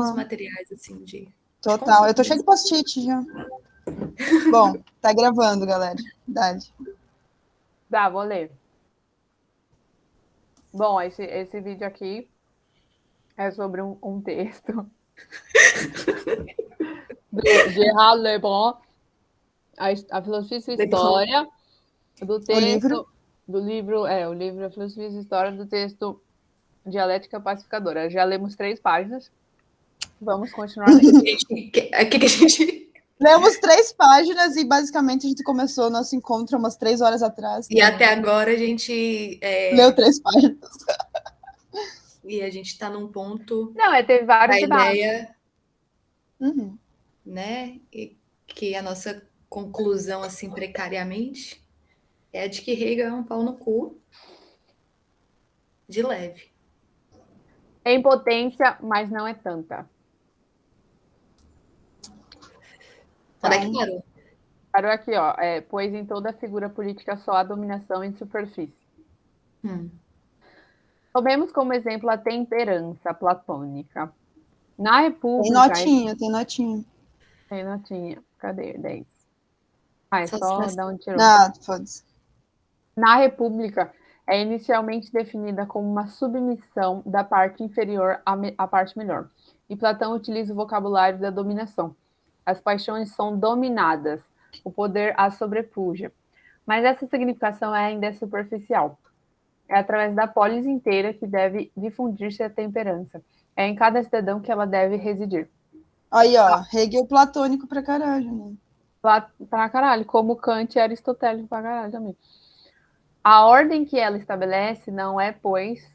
os materiais, assim, de Total, eu tô cheio de post-it já. Bom, tá gravando, galera. Verdade. Tá, vou ler. Bom, esse vídeo aqui é sobre um texto do Gerard Lebrun, a filosofia e história, do texto, do livro, o livro A Filosofia e História, do texto Dialética Pacificadora. Já lemos 3 páginas. Vamos continuar lendo. O que a gente... Lemos 3 páginas e basicamente a gente começou o nosso encontro umas 3 horas atrás. E até agora a gente... Leu 3 páginas. E a gente tá num ponto... Não, teve vários debates. Ideia, né? E que a nossa conclusão, assim, precariamente, é de que Hegel é um pau no cu de leve. É impotência, mas não é tanta. Onde é que parou? Parou aqui, ó. Pois em toda figura política só há dominação em superfície. Tomemos como exemplo a temperança platônica. Na República... Tem notinha. Tem notinha. Cadê? 10. É só dar um tirão. Foda-se. Na República, é inicialmente definida como uma submissão da parte inferior à parte melhor. E Platão utiliza o vocabulário da dominação. As paixões são dominadas, o poder as sobrepuja. Mas essa significação ainda é superficial. É através da polis inteira que deve difundir-se a temperança. É em cada cidadão que ela deve residir. Aí, ó, Hegel platônico pra caralho, né? Pra caralho, como Kant e Aristóteles pra caralho também. A ordem que ela estabelece não é, pois,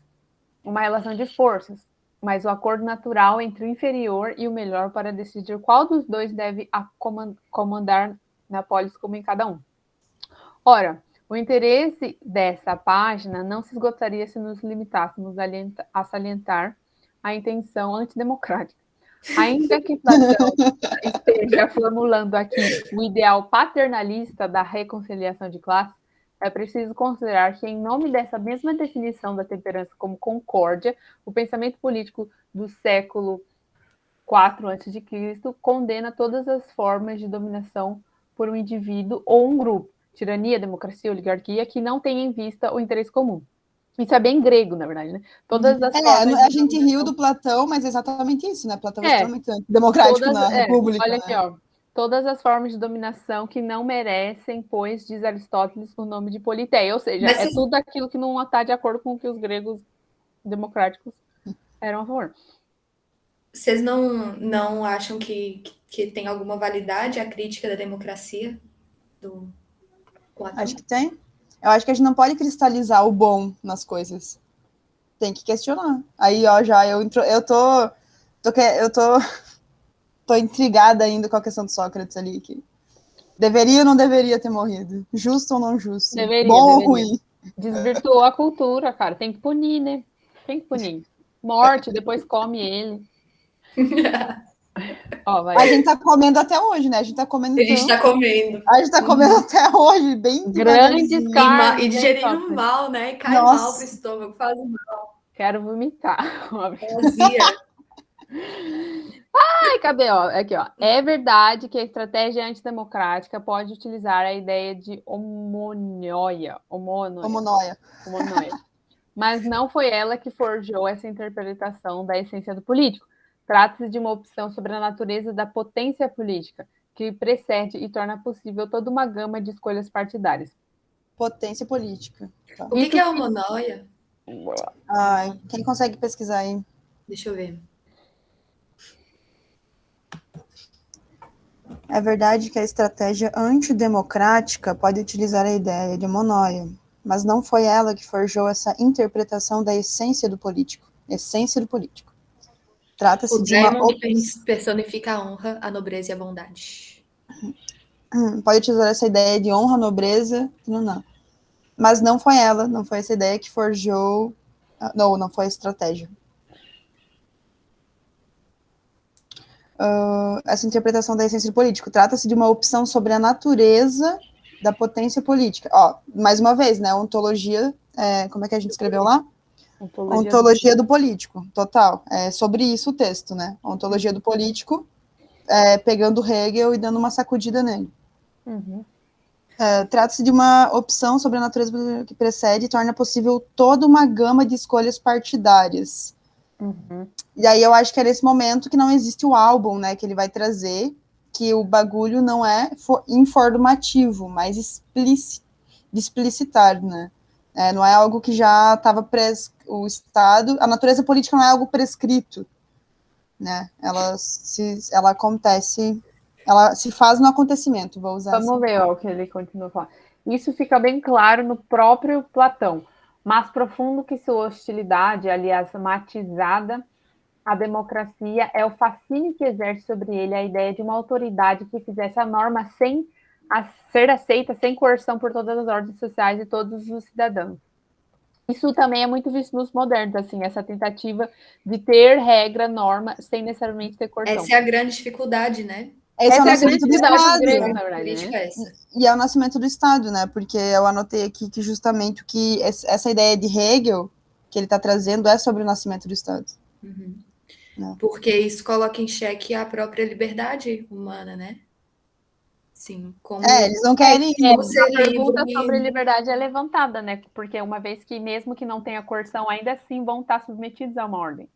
uma relação de forças, mas o acordo natural entre o inferior e o melhor para decidir qual dos dois deve comandar na polis como em cada um. Ora, o interesse dessa página não se esgotaria se nos limitássemos a salientar a intenção antidemocrática. Ainda que Platão esteja formulando aqui o ideal paternalista da reconciliação de classes, é preciso considerar que, em nome dessa mesma definição da temperança como concórdia, o pensamento político do século IV a.C. condena todas as formas de dominação por um indivíduo ou um grupo, tirania, democracia, oligarquia, que não tem em vista o interesse comum. Isso é bem grego, na verdade, né? Todas as formas a gente riu do Platão, mas é exatamente isso, né? Platão é extremamente democrático na República. Olha aqui, né? ó. Todas as formas de dominação que não merecem, pois, diz Aristóteles, o nome de politeia. Ou seja, tudo aquilo que não está de acordo com o que os gregos democráticos eram a favor. Vocês não acham que tem alguma validade a crítica da democracia do Platão? Acho que tem. Eu acho que a gente não pode cristalizar o bom nas coisas. Tem que questionar. Aí, ó, eu tô intrigada ainda com a questão do Sócrates ali, que deveria ou não deveria ter morrido? Justo ou não justo? Bom ou ruim? Desvirtuou a cultura, cara. Tem que punir, né? Tem que punir. Morte, depois come ele. A gente tá comendo até hoje, né? A gente tá comendo até hoje, bem grandes carnes. E digerindo mal, né? Cai mal pro estômago, faz mal. Quero vomitar. Vazia. Ai, cadê? Aqui, ó. É verdade que a estratégia antidemocrática pode utilizar a ideia de homonóia. Mas não foi ela que forjou essa interpretação da essência do político. Trata-se de uma opção sobre a natureza da potência política, que precede e torna possível toda uma gama de escolhas partidárias. Potência política. Tá. O que é homonóia? Quem consegue pesquisar aí? Deixa eu ver. É verdade que a estratégia antidemocrática pode utilizar a ideia de homonóia, mas não foi ela que forjou essa interpretação da essência do político. Trata-se de uma... personifica a honra, a nobreza e a bondade. Pode utilizar essa ideia de honra, nobreza, não. Mas não foi ela, não foi essa ideia que forjou... Não foi a estratégia. Essa interpretação da essência do político. Trata-se de uma opção sobre a natureza da potência política. Mais uma vez, né? Ontologia, como é que a gente escreveu lá? Ontologia do político, total. É sobre isso o texto, né? Ontologia do político, pegando Hegel e dando uma sacudida nele. Uhum. Trata-se de uma opção sobre a natureza que precede e torna possível toda uma gama de escolhas partidárias. Uhum. E aí eu acho que é nesse momento que não existe o álbum, né, que ele vai trazer, que o bagulho não é informativo, mas explicitar, né? Não é algo que já estava o Estado, a natureza política não é algo prescrito, né? Ela acontece, ela se faz no acontecimento, vou usar Vamos assim. ver o que ele continua falando. Isso fica bem claro no próprio Platão. Mais profundo que sua hostilidade, aliás, matizada, a democracia é o fascínio que exerce sobre ele a ideia de uma autoridade que fizesse a norma sem ser aceita, sem coerção por todas as ordens sociais e todos os cidadãos. Isso também é muito visto nos modernos, assim, essa tentativa de ter regra, norma, sem necessariamente ter coerção. Essa é a grande dificuldade, né? Esse Essa é o é a grande nascimento do dificuldade dos Estado. gregos, na verdade, né? E é o nascimento do Estado, né? Porque eu anotei aqui que justamente o que essa ideia de Hegel que ele está trazendo é sobre o nascimento do Estado. Uhum. Né? Porque isso coloca em xeque a própria liberdade humana, né? Sim, como eles não querem. ser A pergunta livre. sobre liberdade é levantada, né? Porque uma vez que, mesmo que não tenha coerção, ainda assim vão estar submetidos a uma ordem.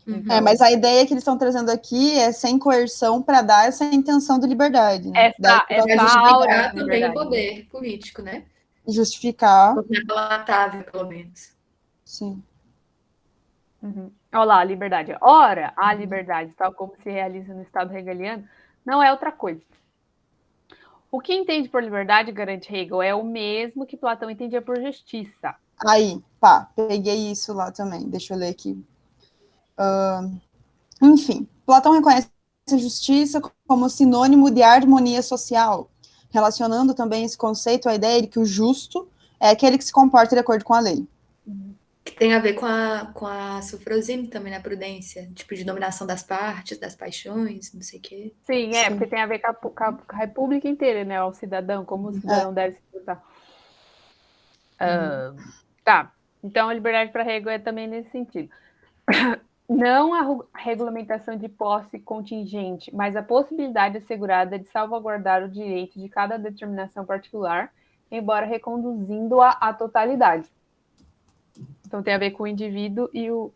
Então, mas a ideia que eles estão trazendo aqui é sem coerção para dar essa intenção de liberdade, né? Essa aura de também o liberdade. poder político, né? Justificar. Porque é palatável, pelo menos. Sim. Uhum. Olha lá, a liberdade. Ora, a liberdade, tal como se realiza no Estado hegeliano, não é outra coisa. O que entende por liberdade, garante Hegel, é o mesmo que Platão entendia por justiça. Aí, pá, peguei isso lá também. Deixa eu ler aqui. Enfim, Platão reconhece a justiça como sinônimo de harmonia social, relacionando também esse conceito à ideia de que o justo é aquele que se comporta de acordo com a lei. Que tem a ver com a sufrosine também na prudência, tipo de dominação das partes, das paixões, não sei o quê. Sim, porque tem a ver com a república inteira, né? O cidadão, como o cidadão deve se portar. Tá, então a liberdade para Hegel é também nesse sentido. Não a regulamentação de posse contingente, mas a possibilidade assegurada de salvaguardar o direito de cada determinação particular, embora reconduzindo-a à totalidade. Então tem a ver com o indivíduo e o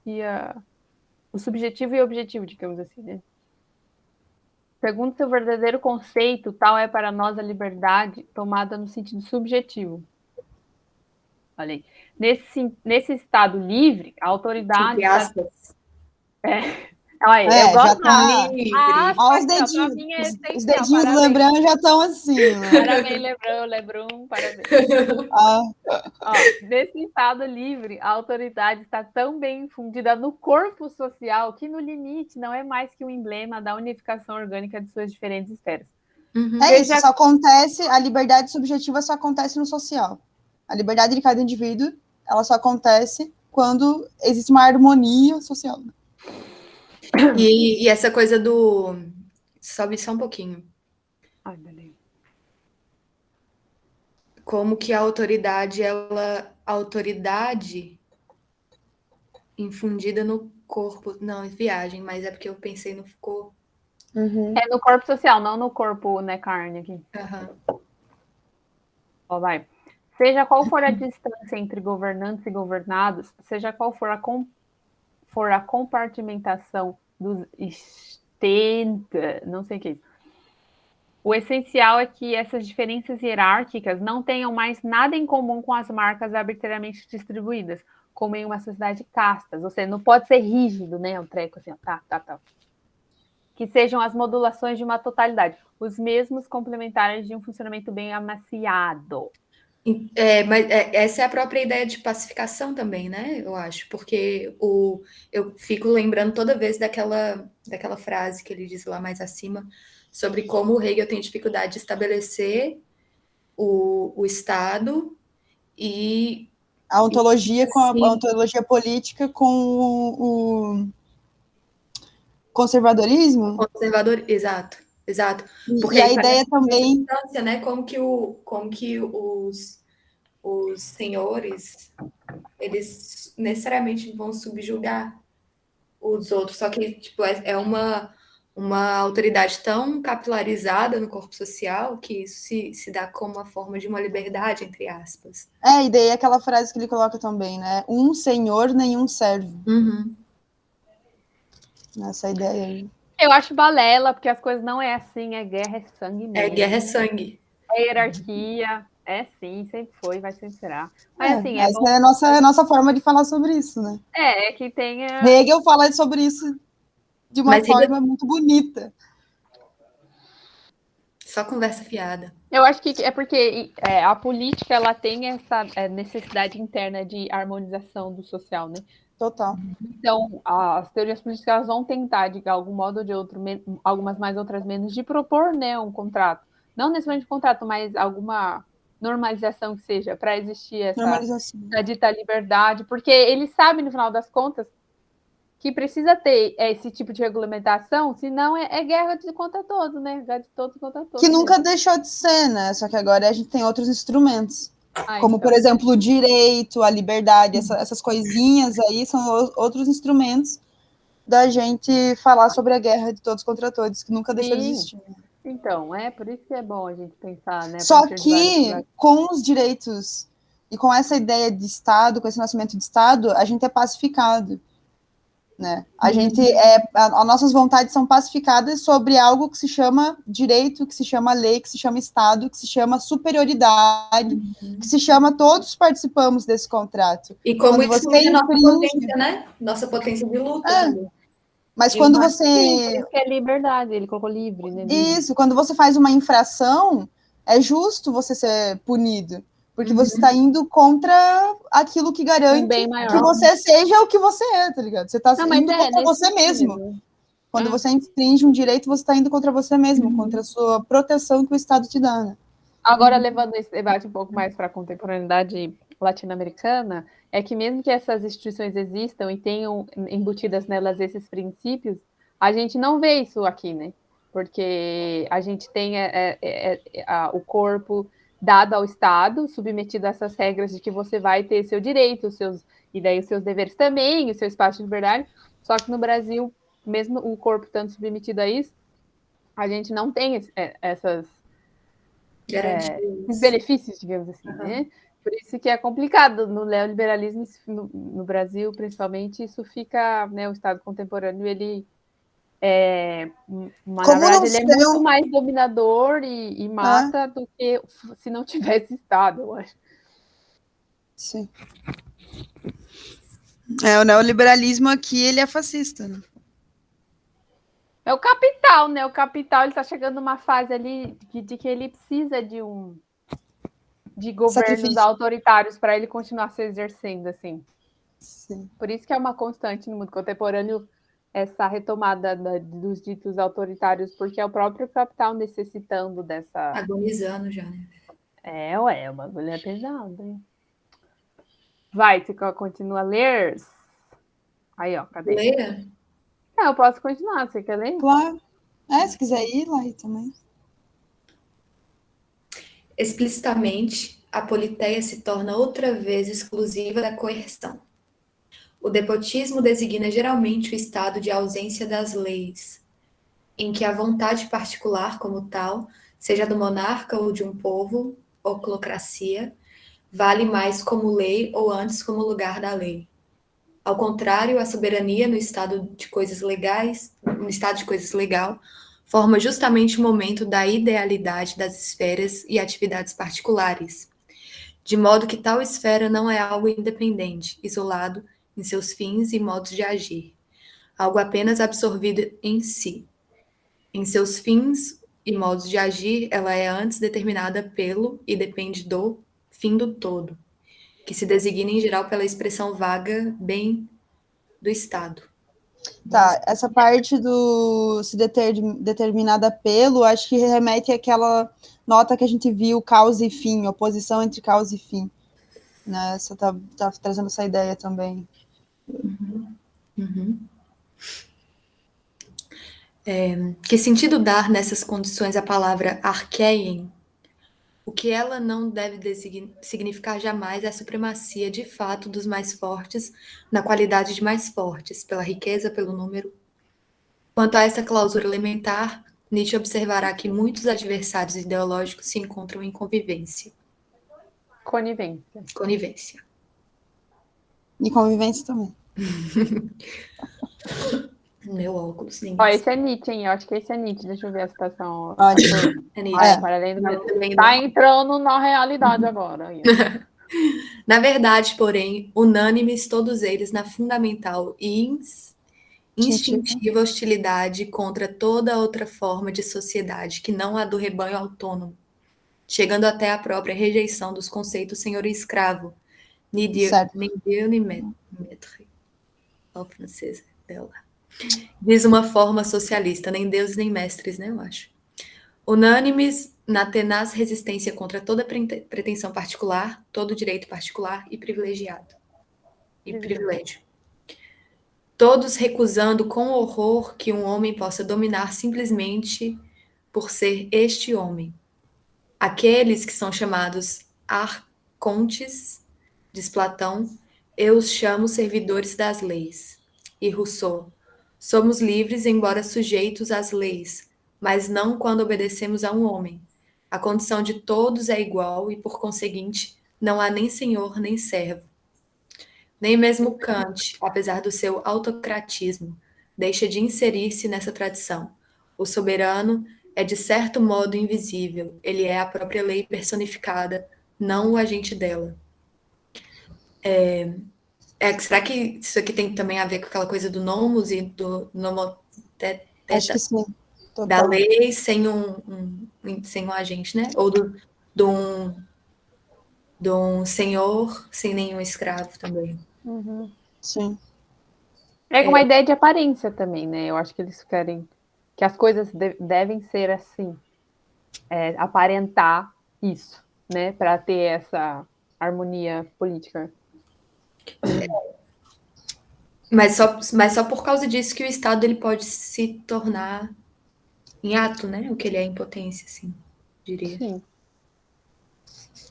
subjetivo e o objetivo, digamos assim, né? Segundo seu verdadeiro conceito, tal é para nós a liberdade tomada no sentido subjetivo. Olha aí. Nesse estado livre, a autoridade... Entre aspas. Olha aí, eu gosto tá livre. Os dedinhos do Lebrão já estão assim. Né? Parabéns, Lebrão, parabéns. Nesse estado livre, a autoridade está tão bem infundida no corpo social que, no limite, não é mais que um emblema da unificação orgânica de suas diferentes esferas. Uhum. Isso, só acontece, a liberdade subjetiva só acontece no social. A liberdade de cada indivíduo, ela só acontece quando existe uma harmonia social. E essa coisa do... Sobe só um pouquinho. Ai, beleza. Como que a autoridade, a autoridade infundida no corpo... Não, viagem, mas é porque eu pensei no corpo. É no corpo social, não no corpo, né, carne aqui. Vai. Seja qual for a distância entre governantes e governados, seja qual for a compartimentação dos não sei o que é isso. O essencial é que essas diferenças hierárquicas não tenham mais nada em comum com as marcas arbitrariamente distribuídas, como em uma sociedade de castas. Ou seja, não pode ser rígido, né? Um treco assim, tá. Que sejam as modulações de uma totalidade, os mesmos complementares de um funcionamento bem amaciado. Mas essa é a própria ideia de pacificação também, né? Eu acho, porque eu fico lembrando toda vez daquela frase que ele diz lá mais acima, sobre como o Hegel tem dificuldade de estabelecer o Estado e a ontologia com a ontologia política com o conservadorismo. Exato. Porque e a ideia também, né? Como que os senhores, eles necessariamente vão subjugar os outros, só que tipo, é uma autoridade tão capilarizada no corpo social que isso se dá como uma forma de uma liberdade, entre aspas. E daí aquela frase que ele coloca também, né? Um senhor, nenhum servo. Uhum. Nessa ideia aí. Eu acho balela, porque as coisas não é assim, é guerra, é sangue mesmo. Guerra é sangue. É hierarquia, é sim, sempre foi, vai sempre será. Mas assim, essa bom. é a nossa forma de falar sobre isso, né? É que tenha. Hegel fala sobre isso de uma forma muito bonita. Só conversa fiada. Eu acho que é porque a política ela tem essa necessidade interna de harmonização do social, né? Total. Então, as teorias políticas elas vão tentar, de algum modo ou de outro, algumas mais, outras menos, de propor, né, um contrato. Não necessariamente um contrato, mas alguma normalização que seja, para existir essa dita liberdade, porque eles sabem, no final das contas, que precisa ter esse tipo de regulamentação, senão é guerra contra todos, né? Guerra de todos contra todos. Que nunca deixou de ser, né? Só que agora a gente tem outros instrumentos. Como, então. por exemplo, o direito, a liberdade, essas coisinhas aí são outros instrumentos da gente falar sobre a guerra de todos contra todos, que nunca deixou de existir. Então, por isso que é bom a gente pensar, né? Só que com os direitos e com essa ideia de Estado, com esse nascimento de Estado, a gente é pacificado. Né? A gente as nossas vontades são pacificadas sobre algo que se chama direito, que se chama lei, que se chama Estado, que se chama superioridade, que se chama todos participamos desse contrato. E como isso é nossa potência, né? Nossa potência de luta também. Mas quando você... Sim, isso que é liberdade, ele colocou livre, né? Isso, quando você faz uma infração, é justo você ser punido. Porque você está indo contra aquilo que garante que você seja o que você é, tá ligado? Você está indo contra você mesmo. Quando você infringe um direito, você está indo contra você mesmo, contra a sua proteção que o Estado te dá, né? Agora, levando esse debate um pouco mais para a contemporaneidade latino-americana, é que mesmo que essas instituições existam e tenham embutidas nelas esses princípios, a gente não vê isso aqui, né? Porque a gente tem o corpo dado ao Estado, submetido a essas regras de que você vai ter seu direito, e daí os seus deveres também, o seu espaço de liberdade. Só que no Brasil, mesmo o corpo estando submetido a isso, a gente não tem esses benefícios, digamos assim, né? Por isso que é complicado no neoliberalismo, no Brasil, principalmente, isso fica, né, o Estado contemporâneo, ele na verdade, ele é muito mais dominador e mata do que se não tivesse Estado, eu acho. Sim. O neoliberalismo aqui, ele é fascista, né? É o capital, né? O capital, ele tá chegando numa fase ali de que ele precisa de governos autoritários para ele continuar se exercendo, assim. Sim. Por isso que é uma constante no mundo contemporâneo essa retomada dos ditos autoritários, porque é o próprio capital necessitando dessa... Agonizando já, né? O bagulho é pesado, hein? Vai, você continua a ler? Aí, ó, cadê? Leia? Eu posso continuar, você quer ler? Claro. Se quiser ir lá também. Explicitamente, a politeia se torna outra vez exclusiva da coerção. O despotismo designa geralmente o estado de ausência das leis, em que a vontade particular como tal, seja do monarca ou de um povo, oclocracia, vale mais como lei ou antes como lugar da lei. Ao contrário, a soberania no estado de coisas legal, forma justamente o momento da idealidade das esferas e atividades particulares, de modo que tal esfera não é algo independente, isolado em seus fins e modos de agir, algo apenas absorvido em si. Em seus fins e modos de agir, ela é antes determinada pelo e depende do fim do todo, que se designa em geral pela expressão vaga bem do Estado. Tá, essa parte do se determinada pelo, acho que remete àquela nota que a gente viu, causa e fim, oposição entre causa e fim. Né? Você tá trazendo essa ideia também. Que sentido dar nessas condições a palavra archeien, O que ela não deve significar jamais é a supremacia de fato dos mais fortes na qualidade de mais fortes, pela riqueza, pelo número. Quanto a essa cláusula elementar, Nietzsche observará que muitos adversários ideológicos se encontram em convivência. Conivência. Conivência. E convivência também. Meu óculos, Ó, ninguém. esse é Nietzsche, hein? Eu acho que esse é Nietzsche. Deixa eu ver a citação. Olha, É Ah, Nietzsche. para além do Não, medo. também Tá não. entrando na realidade agora. Aí, ó. Na verdade, porém, unânimes todos eles na fundamental e instintiva hostilidade contra toda outra forma de sociedade que não a do rebanho autônomo, chegando até a própria rejeição dos conceitos senhor e escravo, ni Dieu, certo. ni Dieu, ni maître, ao francês dela. Diz uma forma socialista, nem deuses nem mestres, né, eu acho. Unânimes na tenaz resistência contra toda pretensão particular, todo direito particular e privilegiado. E privilégio. Todos recusando com horror que um homem possa dominar simplesmente por ser este homem. Aqueles que são chamados arcontes, diz Platão, eu os chamo servidores das leis. E Rousseau, somos livres embora sujeitos às leis, mas não quando obedecemos a um homem. A condição de todos é igual e, por conseguinte, não há nem senhor nem servo. Nem mesmo Kant, apesar do seu autocratismo, deixa de inserir-se nessa tradição. O soberano é de certo modo invisível, ele é a própria lei personificada, não o agente dela. Será que isso aqui tem também a ver com aquela coisa do nomos e do Acho que sim. da Total. lei sem sem um agente, né? Ou de um senhor sem nenhum escravo também. Uhum. Sim. É uma ideia de aparência também, né? Eu acho que eles querem que as coisas devem ser assim, aparentar isso, né? Para ter essa harmonia política. Mas só por causa disso que o Estado ele pode se tornar em ato, né? O que ele é em potência, assim, diria. Sim.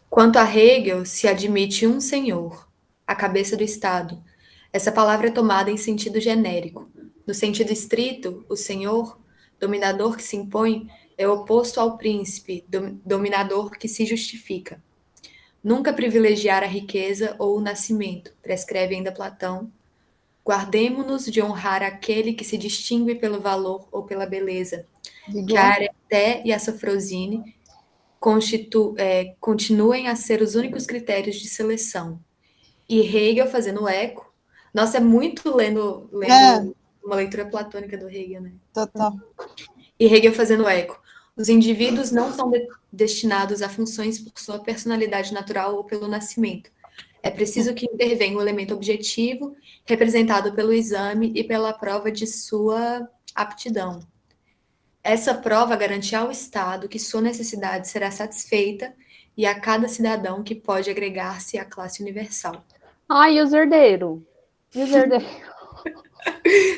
Quanto a Hegel, se admite um senhor, a cabeça do Estado. Essa palavra é tomada em sentido genérico. No sentido estrito, o senhor, dominador que se impõe, é oposto ao príncipe, dominador que se justifica. Nunca privilegiar a riqueza ou o nascimento, prescreve ainda Platão. Guardemo-nos de honrar aquele que se distingue pelo valor ou pela beleza, que a Areté e a Sofrosine continuem a ser os únicos critérios de seleção. E Hegel fazendo eco. Nossa, é muito lendo uma leitura platônica do Hegel, né? Total. E Hegel fazendo eco. Os indivíduos não são destinados a funções por sua personalidade natural ou pelo nascimento. É preciso que intervenha o elemento objetivo, representado pelo exame e pela prova de sua aptidão. Essa prova garante ao Estado que sua necessidade será satisfeita e a cada cidadão que pode agregar-se à classe universal. Ah, e os herdeiros? E os herdeiros?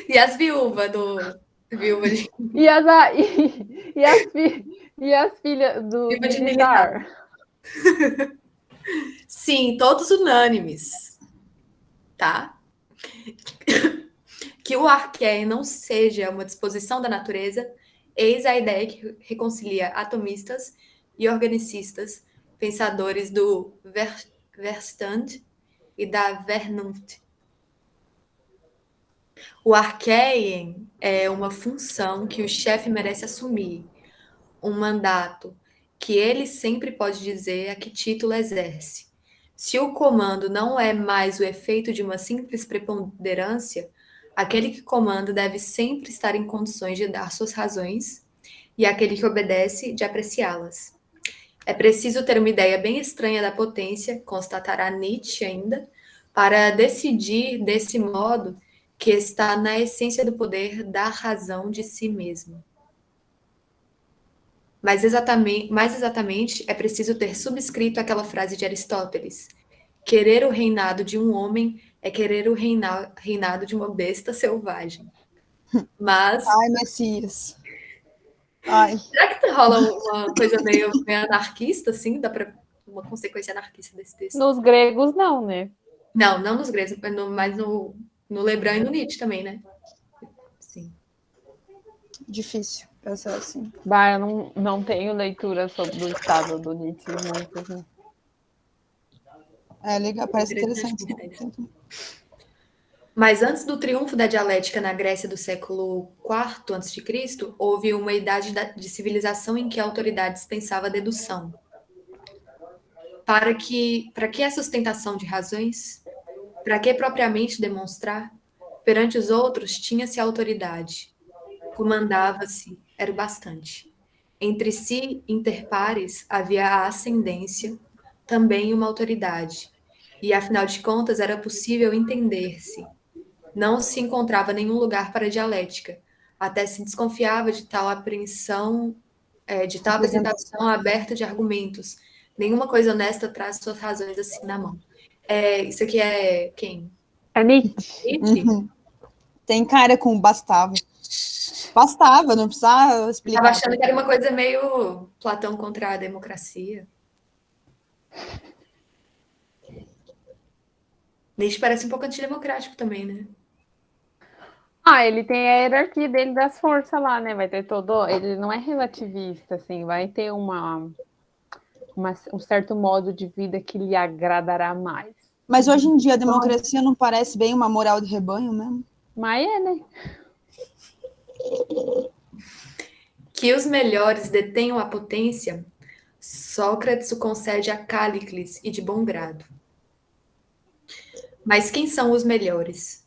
E as viúvas do... Viúva de... E as filhas do Viúva de militar? Sim, todos unânimes, tá? Que o arqué não seja uma disposição da natureza, eis a ideia que reconcilia atomistas e organicistas, pensadores do Verstand e da Vernunft. O arqueien é uma função que o chefe merece assumir, um mandato que ele sempre pode dizer a que título exerce. Se o comando não é mais o efeito de uma simples preponderância, aquele que comanda deve sempre estar em condições de dar suas razões e aquele que obedece de apreciá-las. É preciso ter uma ideia bem estranha da potência, constatará Nietzsche ainda, para decidir desse modo que está na essência do poder dar razão de si mesmo. Mais exatamente, é preciso ter subscrito aquela frase de Aristóteles: querer o reinado de um homem é querer o reinado de uma besta selvagem. Mas Ai, Messias. Ai, Será que rola uma coisa meio anarquista, assim? Dá para uma consequência anarquista desse texto? Nos gregos, não, né? Não, não nos gregos, mas no Lebrun e no Nietzsche também, né? Sim. difícil pensar assim. Bah, eu não tenho leitura sobre o estado do Nietzsche muito, assim. É legal, parece Interessante interessante. esse texto. Mas antes do triunfo da dialética na Grécia do século IV a.C., houve uma idade de civilização em que a autoridade dispensava a dedução. Para que a sustentação de razões? Para que propriamente demonstrar? Perante os outros tinha-se autoridade. Comandava-se, era o bastante. Entre si, interpares, havia a ascendência, também uma autoridade. E, afinal de contas, era possível entender-se. Não se encontrava nenhum lugar para a dialética. Até se desconfiava de tal apreensão, de tal apresentação aberta de argumentos. Nenhuma coisa honesta traz suas razões assim na mão. Isso aqui é quem? É Nietzsche. Nietzsche? Uhum. Tem cara com bastava. Bastava, não precisava explicar. Estava achando que era uma coisa meio Platão contra a democracia. Nietzsche parece um pouco antidemocrático também, né? Ah, ele tem a hierarquia dele das forças lá, né? Vai ter todo. Ele não é relativista, assim, vai ter um certo modo de vida que lhe agradará mais. Mas hoje em dia a democracia não parece bem uma moral de rebanho mesmo? Mas é, né? Que os melhores detenham a potência, Sócrates o concede a Cállicles e de bom grado. Mas quem são os melhores?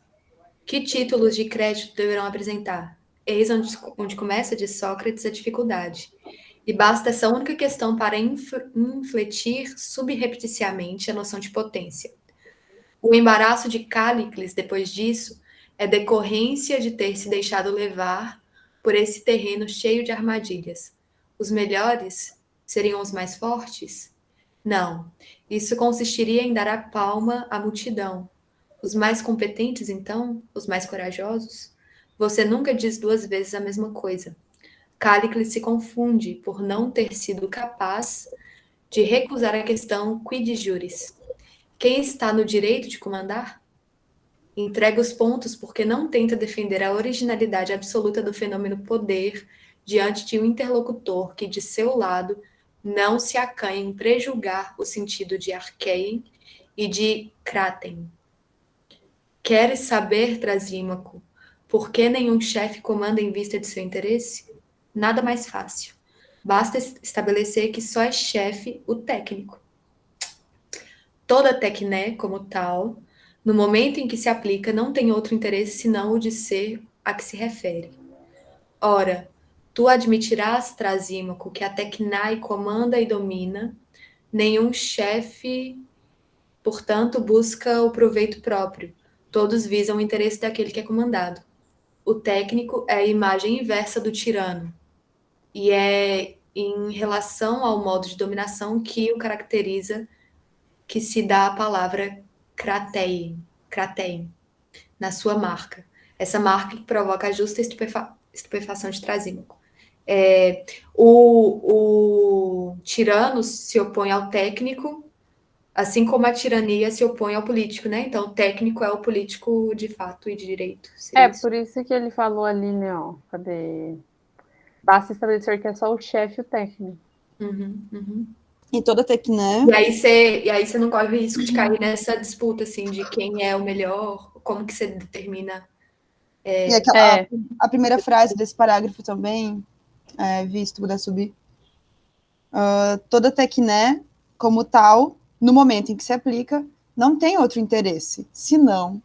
Que títulos de crédito deverão apresentar? Eis onde começa, de Sócrates, a dificuldade. E basta essa única questão para infletir subrepticiamente a noção de potência. O embaraço de Cállicles, depois disso, é decorrência de ter se deixado levar por esse terreno cheio de armadilhas. Os melhores seriam os mais fortes? Não. Isso consistiria em dar a palma à multidão. Os mais competentes, então? Os mais corajosos? Você nunca diz duas vezes a mesma coisa. Cállicles se confunde por não ter sido capaz de recusar a questão quid juris. Quem está no direito de comandar? Entrega os pontos porque não tenta defender a originalidade absoluta do fenômeno poder diante de um interlocutor que, de seu lado, não se acanha em prejulgar o sentido de arqueiem e de cratem. Queres saber, Trasímaco, por que nenhum chefe comanda em vista de seu interesse? Nada mais fácil. Basta estabelecer que só é chefe o técnico. Toda tecné, como tal, no momento em que se aplica, não tem outro interesse senão o de ser a que se refere. Ora, tu admitirás, Trasímaco, que a tecnai comanda e domina, nenhum chefe, portanto, busca o proveito próprio, todos visam o interesse daquele que é comandado. O técnico é a imagem inversa do tirano, e é em relação ao modo de dominação que o caracteriza que se dá a palavra cratein, na sua marca. Essa marca que provoca a justa estupefação de Trasímaco. O tirano se opõe ao técnico, assim como a tirania se opõe ao político, né? Então, o técnico é o político de fato e de direito. Por isso que ele falou ali, né? Ó, cadê? Basta estabelecer que é só o chefe e o técnico. Uhum. E toda tecné. E aí você não corre o risco de cair nessa disputa, assim, de quem é o melhor, como que você determina. E a primeira frase desse parágrafo também, visto puder subir. Toda tecné, como tal, no momento em que se aplica, não tem outro interesse, senão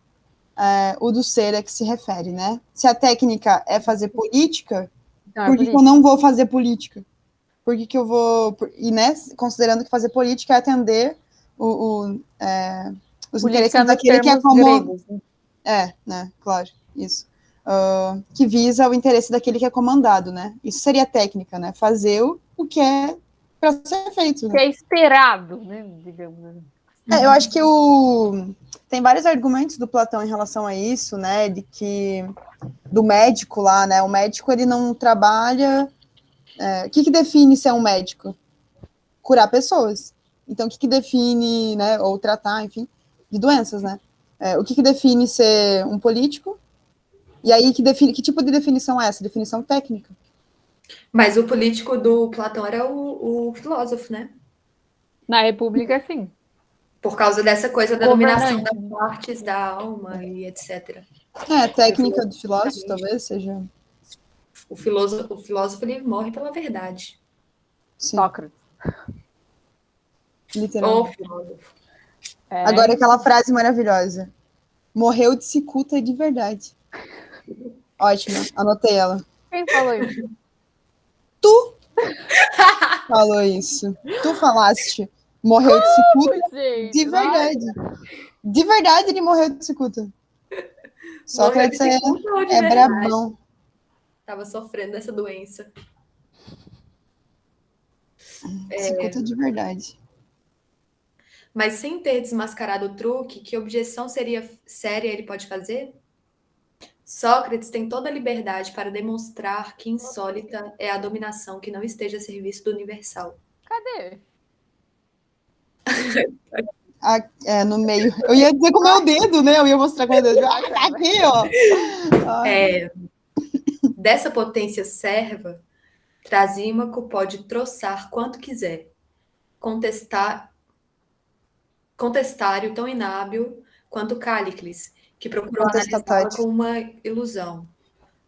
o do ser a que se refere, né? Se a técnica é fazer política, por que eu não vou fazer política? Por que eu vou... E, né, considerando que fazer política é atender os interesses daquele que é como... Gregos, né? né, claro, isso. Que visa o interesse daquele que é comandado, né? Isso seria técnica, né? Fazer o que é para ser feito. Né? Que é esperado, né? Digamos assim. Eu acho que tem vários argumentos do Platão em relação a isso, né? De que do médico lá, né? O médico ele não trabalha O que define ser um médico? Curar pessoas. Então, o que define, né, ou tratar, enfim, de doenças, né? O que define ser um político? E aí, que tipo de definição é essa? Definição técnica. Mas o político do Platão era o filósofo, né? Na República, sim. Por causa dessa coisa da dominação Governante. das partes da alma e etc. Técnica do filósofo, talvez seja. O filósofo ele morre pela verdade. Sim, Sócrates. O literalmente. filósofo. Agora, aquela frase maravilhosa. Morreu de cicuta de verdade. Ótima, anotei ela. Quem falou isso? Tu falou isso. Tu falaste. Morreu de cicuta Gente, de verdade. De verdade ele morreu de cicuta. Sócrates Morreu de cicuta ou de é verdade? brabão. Tava sofrendo dessa doença. Cicuta de verdade. Mas sem ter desmascarado o truque, que objeção séria ele pode fazer? Sócrates tem toda a liberdade para demonstrar que insólita é a dominação que não esteja a serviço do universal. Cadê? No meio. Eu ia dizer com o meu dedo, né? Eu ia mostrar com o meu dedo. Tá aqui, ó. Dessa potência serva, Trasímaco pode troçar quanto quiser. Contestário tão inábil quanto Cállicles, que procurou analisá-la como uma ilusão.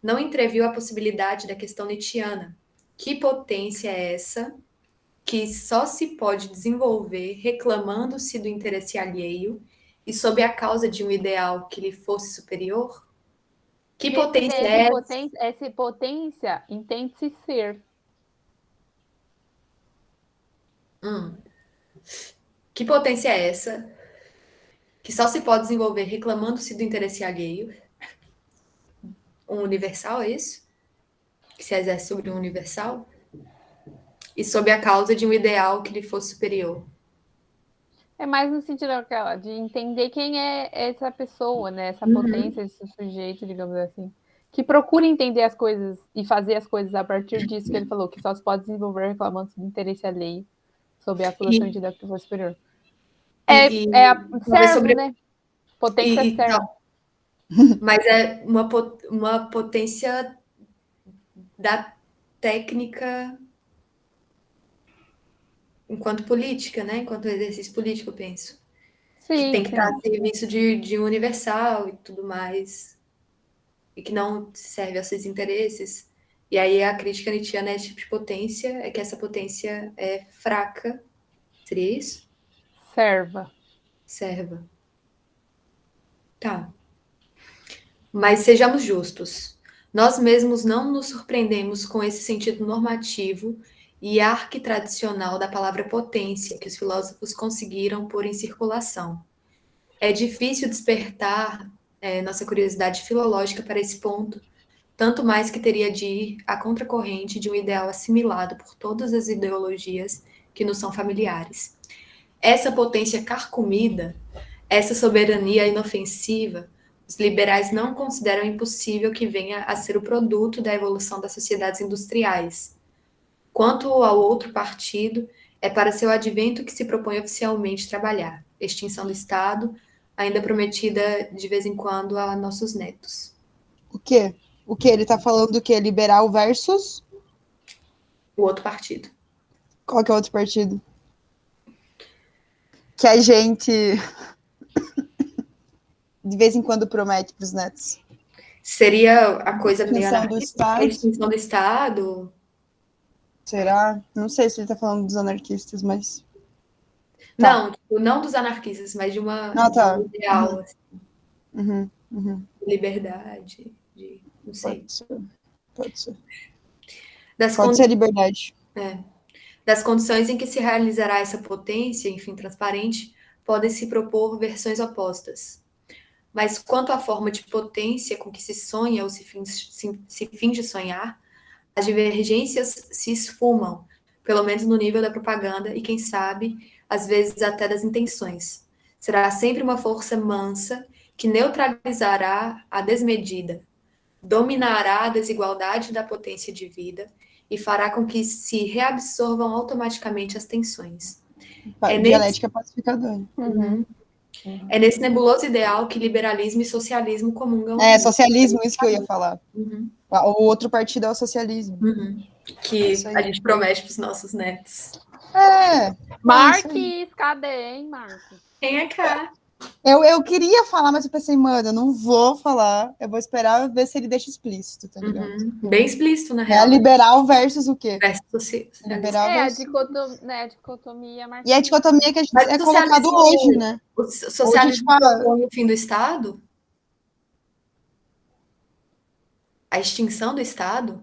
Não entreviu a possibilidade da questão nietzschiana. Que potência é essa que só se pode desenvolver reclamando-se do interesse alheio e sob a causa de um ideal que lhe fosse superior? Que potência é essa? Essa potência entende-se ser. Que potência é essa que só se pode desenvolver reclamando-se do interesse alheio? Um universal, é isso? Que se exerce sobre um universal? E sob a causa de um ideal que lhe fosse superior. É mais no sentido de entender quem é essa pessoa, né? Essa potência, esse sujeito, digamos assim. Que procura entender as coisas e fazer as coisas a partir disso que ele falou, que só se pode desenvolver reclamando do interesse alheio sob a acusação de ideal que for superior. Servo, sobre... né? Potência servo. Mas é uma potência da técnica enquanto política, né? Enquanto exercício político, eu penso. Sim, que tem que estar a serviço de um universal e tudo mais. E que não serve aos seus interesses. E aí a crítica nietzschiana é esse tipo de potência, é que essa potência é fraca. Seria isso? Serva. Tá. Mas sejamos justos. Nós mesmos não nos surpreendemos com esse sentido normativo e arquitradicional da palavra potência que os filósofos conseguiram pôr em circulação. É difícil despertar nossa curiosidade filológica para esse ponto, tanto mais que teria de ir à contracorrente de um ideal assimilado por todas as ideologias que nos são familiares. Essa potência carcomida, essa soberania inofensiva, os liberais não consideram impossível que venha a ser o produto da evolução das sociedades industriais. Quanto ao outro partido, é para seu advento que se propõe oficialmente trabalhar. Extinção do Estado, ainda prometida de vez em quando a nossos netos. O quê? O que? Ele tá falando do quê? Liberal versus? O outro partido. Qual que é o outro partido? Que a gente de vez em quando promete para os netos. Seria a coisa meio anarquista? A extinção do Estado? Será? Não sei se ele está falando dos anarquistas, mas... Não, não dos anarquistas, mas de uma de um ideal, assim. Liberdade, não sei. Pode ser. Pode ser liberdade. Das condições em que se realizará essa potência, enfim, transparente, podem se propor versões opostas. Mas quanto à forma de potência com que se sonha ou se finge sonhar, as divergências se esfumam, pelo menos no nível da propaganda e, quem sabe, às vezes até das intenções. Será sempre uma força mansa que neutralizará a desmedida, dominará a desigualdade da potência de vida e fará com que se reabsorvam automaticamente as tensões. Dialética pacificadora. É nesse nebuloso ideal que liberalismo e socialismo comungam. Socialismo, isso que eu ia falar. Uhum. O outro partido é o socialismo. Que a gente promete para os nossos netos. Marques, cadê, hein, Marques? Quem é cá? Eu queria falar, mas eu pensei, mano, eu não vou falar. Eu vou esperar ver se ele deixa explícito, tá ligado? Bem explícito, na É real. liberal versus o quê? Liberal a versus... dicotomia marxista. E a dicotomia que a gente Mas é colocado hoje, né? O socialismo propõe o fim do Estado? A extinção do Estado?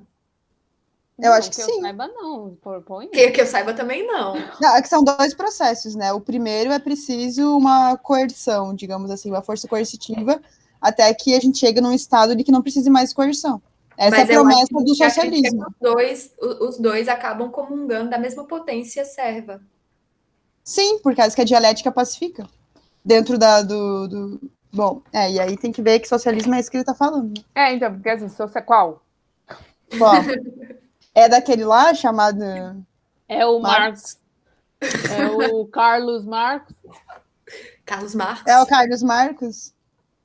Eu acho que sim. sim. Eu saiba, não. Propõe. Que eu saiba também não. Não, é que são dois processos, né? O primeiro é preciso uma coerção, digamos assim, uma força coercitiva, até que a gente chegue num estado de que não precise mais de coerção. Essa é a promessa do socialismo. Os dois acabam comungando da mesma potência serva. Sim, por causa que a dialética pacifica. Dentro Bom, e aí tem que ver que socialismo é isso que ele tá falando. Então, porque assim, qual? Qual? É daquele lá chamado... É o Marx. É o Carlos Marx. Carlos Marx. É o Carlos Marcos?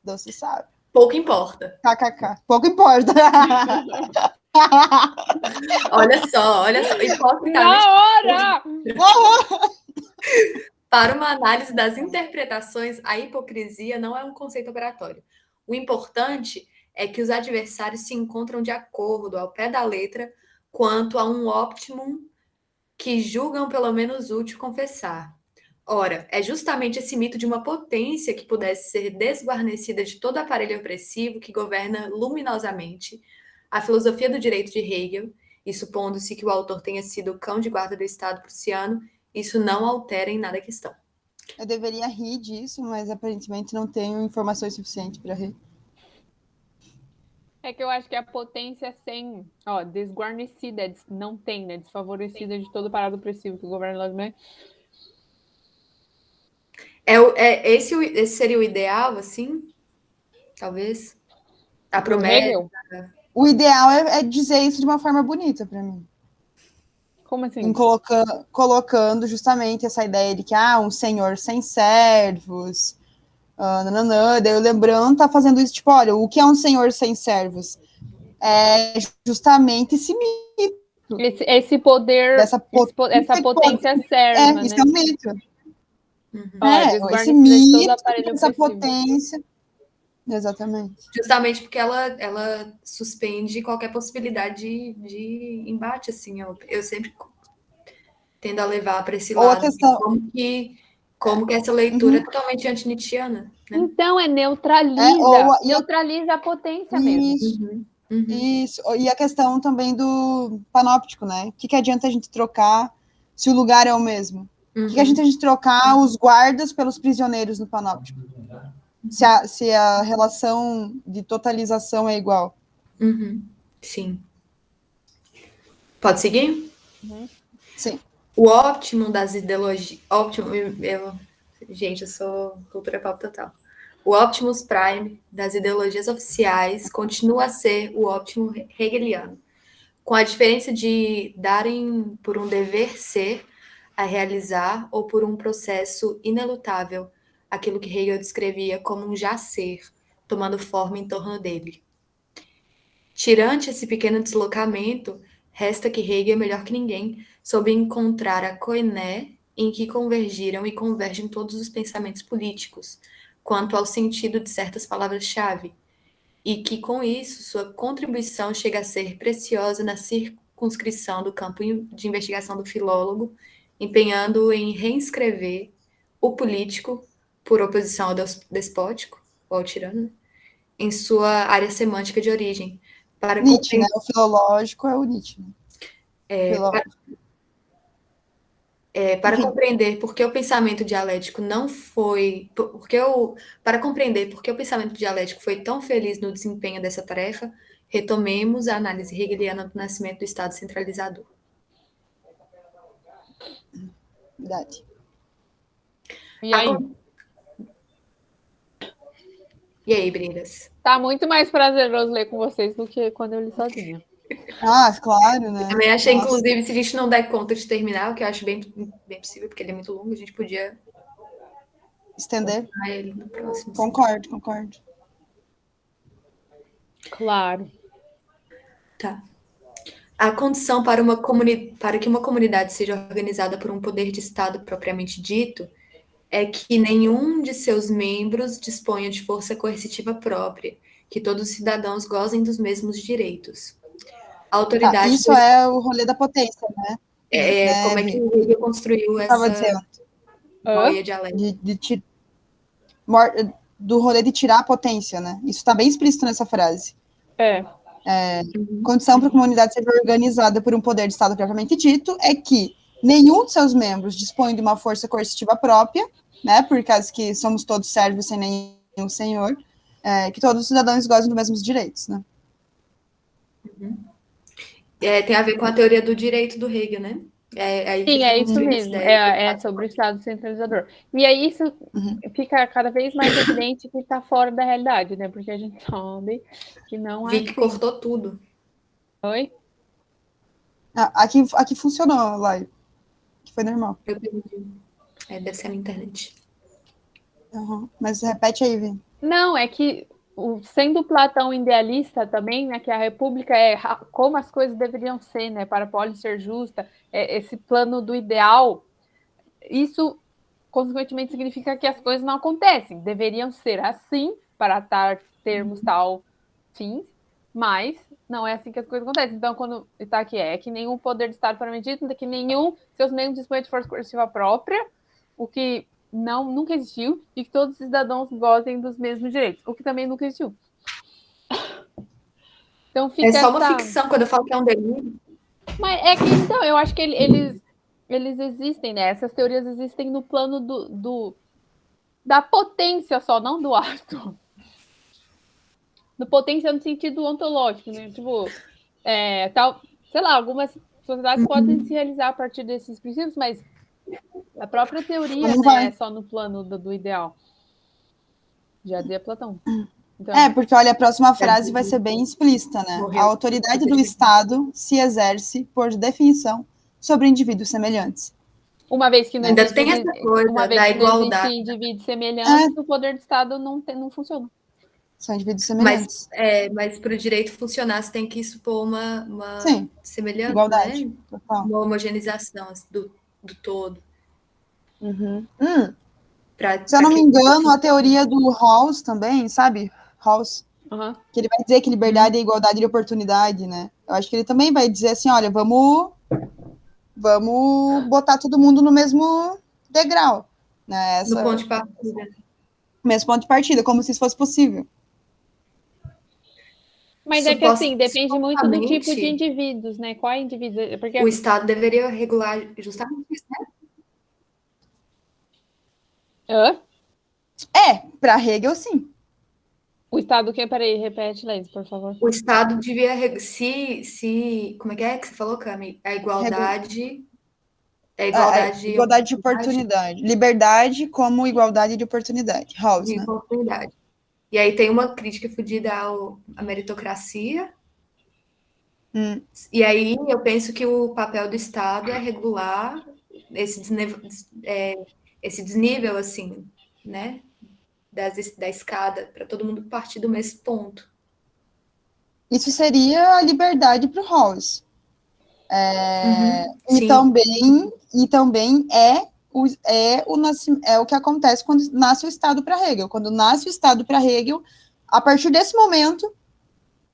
Doce sabe. Pouco importa. KKK. Pouco importa. Olha só. Na hora! Para uma análise das interpretações, a hipocrisia não é um conceito operatório. O importante é que os adversários se encontram de acordo, ao pé da letra, quanto a um optimum que julgam pelo menos útil confessar. Ora, é justamente esse mito de uma potência que pudesse ser desguarnecida de todo aparelho opressivo que governa luminosamente a filosofia do direito de Hegel, e supondo-se que o autor tenha sido o cão de guarda do Estado prussiano, isso não altera em nada a questão. Eu deveria rir disso, mas aparentemente não tenho informações suficientes para rir. É que eu acho que a potência sem, desguarnecida, não tem, né? Desfavorecida de todo parado opressivo que o governo lá Esse seria o ideal, assim? Talvez? A promessa. O ideal é dizer isso de uma forma bonita para mim. Como assim? Colocando justamente essa ideia de que um senhor sem servos, daí o Lebrun tá fazendo isso, tipo, olha, o que é um senhor sem servos? É justamente esse mito. Esse poder, essa potência serva, isso é um mito. Esse mito, essa potência. Exatamente. Justamente porque ela suspende qualquer possibilidade de embate, assim. Eu sempre tendo a levar para esse lado. Como que essa leitura é totalmente anti-nietzschiana. Né? Então, neutraliza a potência mesmo. Isso. E a questão também do panóptico, né? O que adianta a gente trocar se o lugar é o mesmo? O que adianta a gente trocar os guardas pelos prisioneiros no panóptico? Se a relação de totalização é igual. Sim. Pode seguir? Sim. O óptimo das ideologias... Gente, eu sou cultura pop total. O Optimus Prime das ideologias oficiais continua a ser o óptimo hegeliano, com a diferença de darem por um dever ser a realizar ou por um processo inelutável aquilo que Hegel descrevia como um já ser, tomando forma em torno dele. Tirante esse pequeno deslocamento, resta que Hegel, melhor que ninguém, soube encontrar a koiné em que convergiram e convergem todos os pensamentos políticos, quanto ao sentido de certas palavras-chave, e que, com isso, sua contribuição chega a ser preciosa na circunscrição do campo de investigação do filólogo, empenhando-o em reescrever o político, por oposição ao despótico, ou ao tirano, em sua área semântica de origem. Para Nietzsche, né? O filológico é o Nietzsche. Para compreender por que o pensamento dialético não foi... Para compreender por que o pensamento dialético foi tão feliz no desempenho dessa tarefa, retomemos a análise hegeliana do nascimento do Estado centralizador. Verdade. E aí? E aí, Brindas? Tá muito mais prazeroso ler com vocês do que quando eu li sozinha. Ah, claro, né? Também achei, Nossa, inclusive, se a gente não der conta de terminar, o que eu acho bem possível, porque ele é muito longo, a gente podia estender. continuar ele no próximo, sim. Concordo. Claro. Tá. A condição para que uma comunidade seja organizada por um poder de Estado propriamente dito é que nenhum de seus membros disponha de força coercitiva própria, que todos os cidadãos gozem dos mesmos direitos. A Tá, autoridade isso é o rolê da potência, né, como é que Vi? o Hegel construiu Eu estava essa dizendo, Hã? boia dialética? do rolê de tirar a potência, né? Isso está bem explícito nessa frase. É. Condição para que a comunidade seja organizada por um poder de Estado propriamente dito é que nenhum de seus membros dispõe de uma força coercitiva própria, né? Por causa que somos todos servos sem nenhum senhor, que todos os cidadãos gozem dos mesmos direitos, né? Tem a ver com a teoria do direito do Hegel, né? É aí que Sim, ele está é isso construindo essa mesmo. ideia. É sobre o Estado centralizador. E aí isso fica cada vez mais evidente que está fora da realidade, né? Porque a gente sabe que não é Vi que assim. cortou tudo. Oi? Aqui funcionou, Lai, que foi normal. Eu perdi. Deve ser a minha internet. Mas repete aí, Vi. Não, é que sendo Platão idealista também, né, que a República é como as coisas deveriam ser, né, para a polis ser justa, esse plano do ideal, isso consequentemente significa que as coisas não acontecem, deveriam ser assim para termos tal fins, mas não é assim que as coisas acontecem. Então, quando está aqui, é que nenhum poder de Estado permitido, que nenhum seus membros dispõe de força coercitiva própria, o que nunca existiu, e que todos os cidadãos gozem dos mesmos direitos, o que também nunca existiu. Então É fica só uma essa. ficção, quando eu falo que é um delírio. Mas é que então, eu acho que eles existem, né? Essas teorias existem no plano da potência só, não do ato. Do potência no sentido ontológico, né? Tipo, sei lá, algumas sociedades podem se realizar a partir desses princípios, mas a própria teoria, Não né, vai. é só no plano do ideal. Já dizia Platão. Então, Porque olha, a próxima frase vai ser bem explícita, né? A Morreu. autoridade do Estado se exerce, por definição, sobre indivíduos semelhantes. uma vez que não Ainda existe, tem essa coisa da igualdade, indivíduos semelhantes, o poder do Estado não funciona. São indivíduos mas, semelhantes. mas para o direito funcionar, você tem que supor uma Sim, semelhança, igualdade. né? Total. Uma homogeneização assim, do todo. Se eu Para não me que tudo engano, a funcione. teoria do Rawls também, sabe? Rawls, Uhum. que ele vai dizer que liberdade é igualdade de oportunidade, né? Eu acho que ele também vai dizer assim, olha, vamos botar todo mundo no mesmo degrau, né? No ponto de partida. Mesmo ponto de partida, como se isso fosse possível. Mas é que assim, depende muito do tipo de Supostamente, indivíduos, né? Qual é indivíduo? Porque o Estado deveria regular justamente isso, né? Para Hegel, sim. O Estado que? Peraí, repete, Leis, por favor. O Estado devia se como é que você falou, Cami? A igualdade Igualdade de oportunidade. Liberdade como igualdade de oportunidade. Rawls, de né? oportunidade. E aí tem uma crítica fodida à meritocracia. E aí eu penso que o papel do Estado é regular esse desnível, assim, né? Da escada, para todo mundo partir do mesmo ponto. Isso seria a liberdade para o Rawls. Sim. E também é o que acontece quando nasce o Estado para Hegel. Quando nasce o Estado para Hegel, a partir desse momento,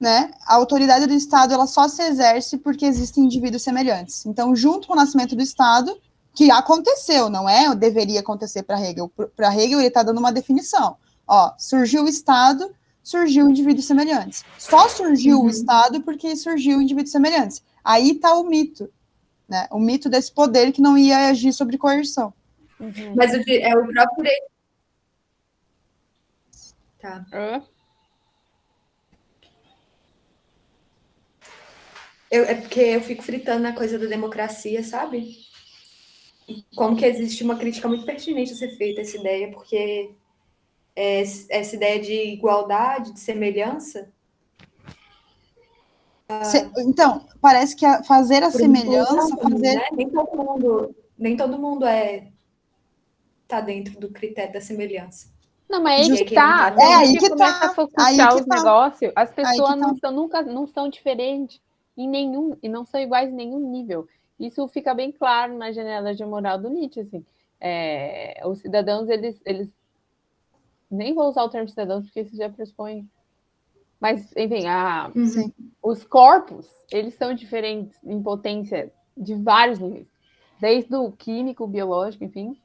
né, a autoridade do Estado ela só se exerce porque existem indivíduos semelhantes. Então, junto com o nascimento do Estado, que aconteceu, não é? Deveria acontecer para Hegel. Para Hegel, ele está dando uma definição. Ó, surgiu o Estado, surgiu indivíduos semelhantes. Só surgiu o Estado porque surgiu indivíduos semelhantes. Aí está o mito, né? O mito desse poder que não ia agir sobre coerção. Mas é o próprio direito. Tá. É porque eu fico fritando na coisa da democracia, sabe? E como que existe uma crítica muito pertinente a ser feita essa ideia, porque essa ideia de igualdade, de semelhança, Então, parece que fazer a por semelhança, inclusão também, fazer... né? Nem todo mundo tá dentro do critério da semelhança. Não, mas aí E que aí quem não tá. tá Se a É aí gente que começa a tá, aí focussar que os tá, negócios, as aí que pessoas tá. não são diferentes em nenhum, e não são iguais em nenhum nível. Isso fica bem claro na janela de moral do Nietzsche, assim. Os cidadãos, eles nem vou usar o termo cidadãos, porque isso já pressupõe. Mas, enfim, Sim. os corpos, eles são diferentes em potência de vários níveis. Desde o químico, biológico, enfim,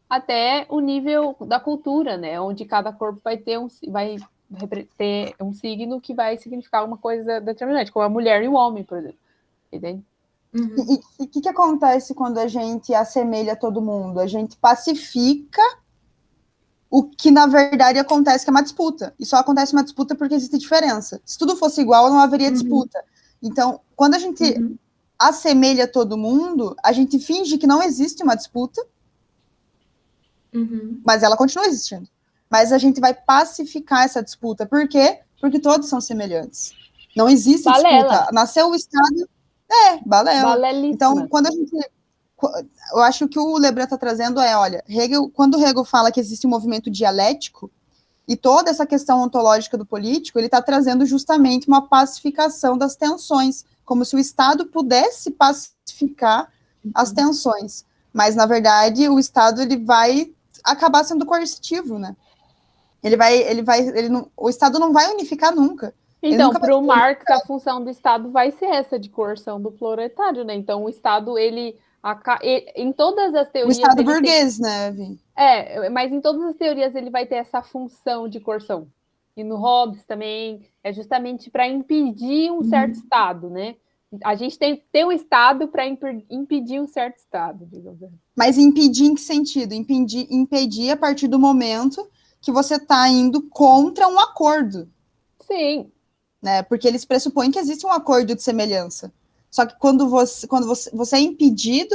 até o nível da cultura, né? Onde cada corpo vai ter um signo que vai significar alguma coisa determinante, como a mulher e o homem, por exemplo. Entende? E o que acontece quando a gente assemelha todo mundo? A gente pacifica o que, na verdade, acontece, que é uma disputa. E só acontece uma disputa porque existe diferença. Se tudo fosse igual, não haveria disputa. Então, quando a gente assemelha todo mundo, a gente finge que não existe uma disputa, mas ela continua existindo. Mas a gente vai pacificar essa disputa. Por quê? Porque todos são semelhantes. Não existe Balela. disputa. Nasceu o Estado... balela. Então, quando a gente... Eu acho que o Lebrun está trazendo olha, quando Hegel fala que existe um movimento dialético, e toda essa questão ontológica do político, ele está trazendo justamente uma pacificação das tensões, como se o Estado pudesse pacificar as tensões. Mas, na verdade, o Estado ele vai acabar sendo coercitivo, né? O Estado não vai unificar nunca. Então, para o Marx, a função do Estado vai ser essa de coerção do proletário, né? Então, o Estado, em todas as teorias... O Estado burguês, né, Vi? Mas em todas as teorias ele vai ter essa função de coerção. E no Hobbes também, é justamente para impedir um certo Estado, né? A gente tem que ter um Estado para impedir um certo Estado, digamos assim. Mas impedir em que sentido? Impedir a partir do momento que você está indo contra um acordo. Sim. Né? Porque eles pressupõem que existe um acordo de semelhança. Só que quando você é impedido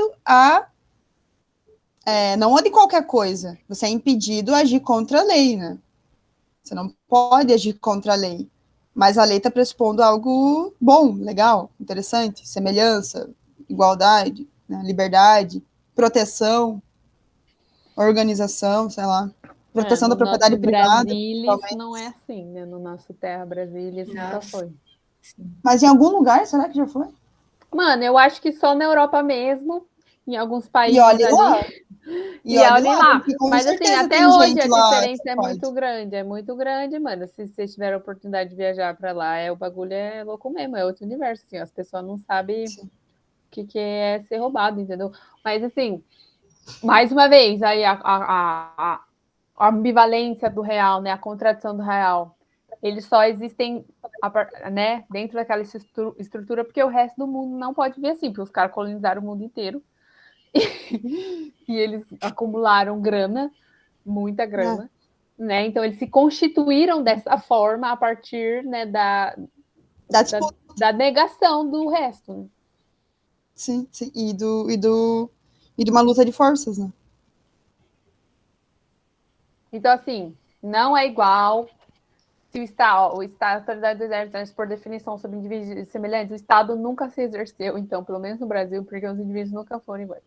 não de qualquer coisa, você é impedido a agir contra a lei, né? Você não pode agir contra a lei. Mas a lei está pressupondo algo bom, legal, interessante, semelhança, igualdade, né? Liberdade, proteção, organização, sei lá. Proteção da propriedade privada. Brasília, isso não é assim, né? No nosso Terra Brasília, isso nunca foi. Mas em algum lugar, será que já foi? Mano, eu acho que só na Europa mesmo, em alguns países e olhe ali. Lá. E olhe lá. Mas assim, até hoje a diferença é muito grande, mano. Se vocês tiverem a oportunidade de viajar para lá, o bagulho é louco mesmo, é outro universo, assim, as pessoas não sabem o que é ser roubado, entendeu? Mas assim, mais uma vez, aí a ambivalência do real, né? A contradição do real. Eles só existem, né, dentro daquela estrutura, porque o resto do mundo não pode ver assim, porque os caras colonizaram o mundo inteiro. E eles acumularam grana, muita grana, né? Então eles se constituíram dessa forma a partir, né, da negação do resto. Né? Sim, sim. E de uma luta de forças, né? Então, assim, não é igual se a autoridade do exército, por definição, sobre indivíduos semelhantes, o Estado nunca se exerceu, então, pelo menos no Brasil, porque os indivíduos nunca foram iguais.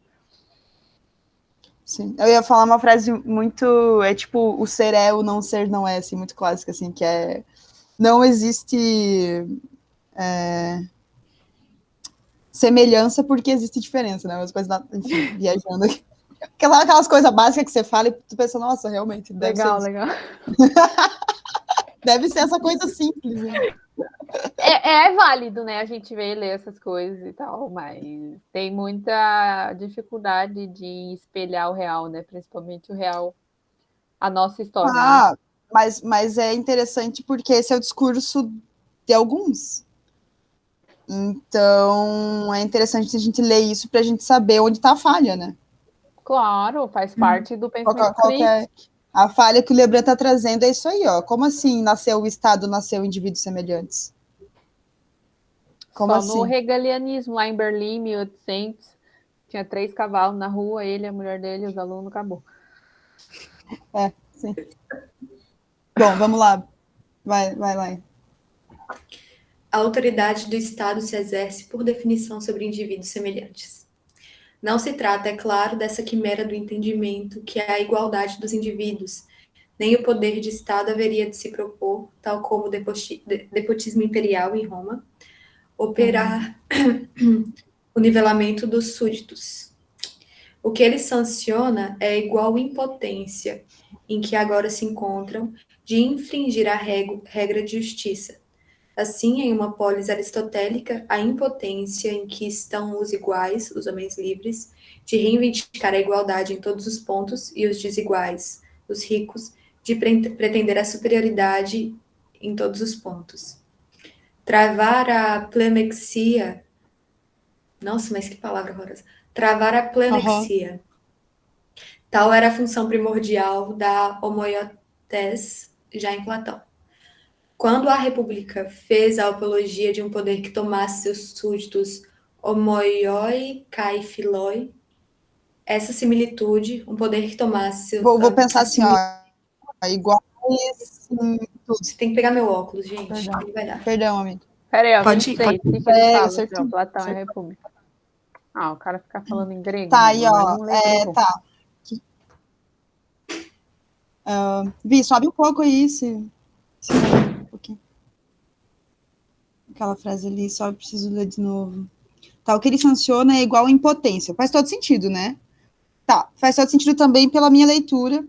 Sim. Eu ia falar uma frase muito... É tipo, o ser é, o não ser não é, assim, muito clássica, assim, que é... Não existe semelhança porque existe diferença, né? As coisas, enfim, viajando aqui. Aquelas coisas básicas que você fala e tu pensa, nossa, realmente, deve ser isso. Legal. Deve ser essa coisa simples, né? É válido, né? A gente vê e ler essas coisas e tal, mas tem muita dificuldade de espelhar o real, né? Principalmente o real, a nossa história. Né? Mas é interessante porque esse é o discurso de alguns. Então, é interessante a gente ler isso para a gente saber onde está a falha, né? Claro, faz parte do pensamento crítico. A falha que o Lebrun está trazendo é isso aí, ó. Como assim nasceu o Estado, nasceu indivíduos semelhantes? Como Só assim? no hegelianismo, lá em Berlim, 1800, tinha 3 cavalos na rua, ele, a mulher dele, os alunos, acabou. Sim. Bom, vamos lá. Vai lá. a autoridade do Estado se exerce por definição sobre indivíduos semelhantes. Não se trata, é claro, dessa quimera do entendimento que é a igualdade dos indivíduos, nem o poder de Estado haveria de se propor, tal como o despotismo imperial em Roma, operar o nivelamento dos súditos. O que ele sanciona é a igual impotência em que agora se encontram de infringir a regra de justiça. Assim, em uma polis aristotélica, a impotência em que estão os iguais, os homens livres, de reivindicar a igualdade em todos os pontos, e os desiguais, os ricos, de pretender a superioridade em todos os pontos. Travar a plemexia. Nossa, mas que palavra horrorosa. Travar a plemexia. Tal era a função primordial da homoiotese, já em Platão. Quando a República fez a apologia de um poder que tomasse seus súditos homoioi kai philoi, essa similitude, um poder que tomasse... Vou pensar assim, ó, igual Você tem que pegar meu óculos, gente. Perdão. Ele vai dar. Perdão, amigo. Peraí, ó, Pode 26. ir, O que ele fala? acertou. Ó, Platão é a República. O cara fica falando em grego. Tá, amigo, aí, mas ó, não lê grego. tá. Vi, sobe um pouco aí, um pouquinho. Aquela frase ali, só preciso ler de novo. Tá, o que ele sanciona é igual a impotência. Faz todo sentido, né? Tá, faz todo sentido também pela minha leitura,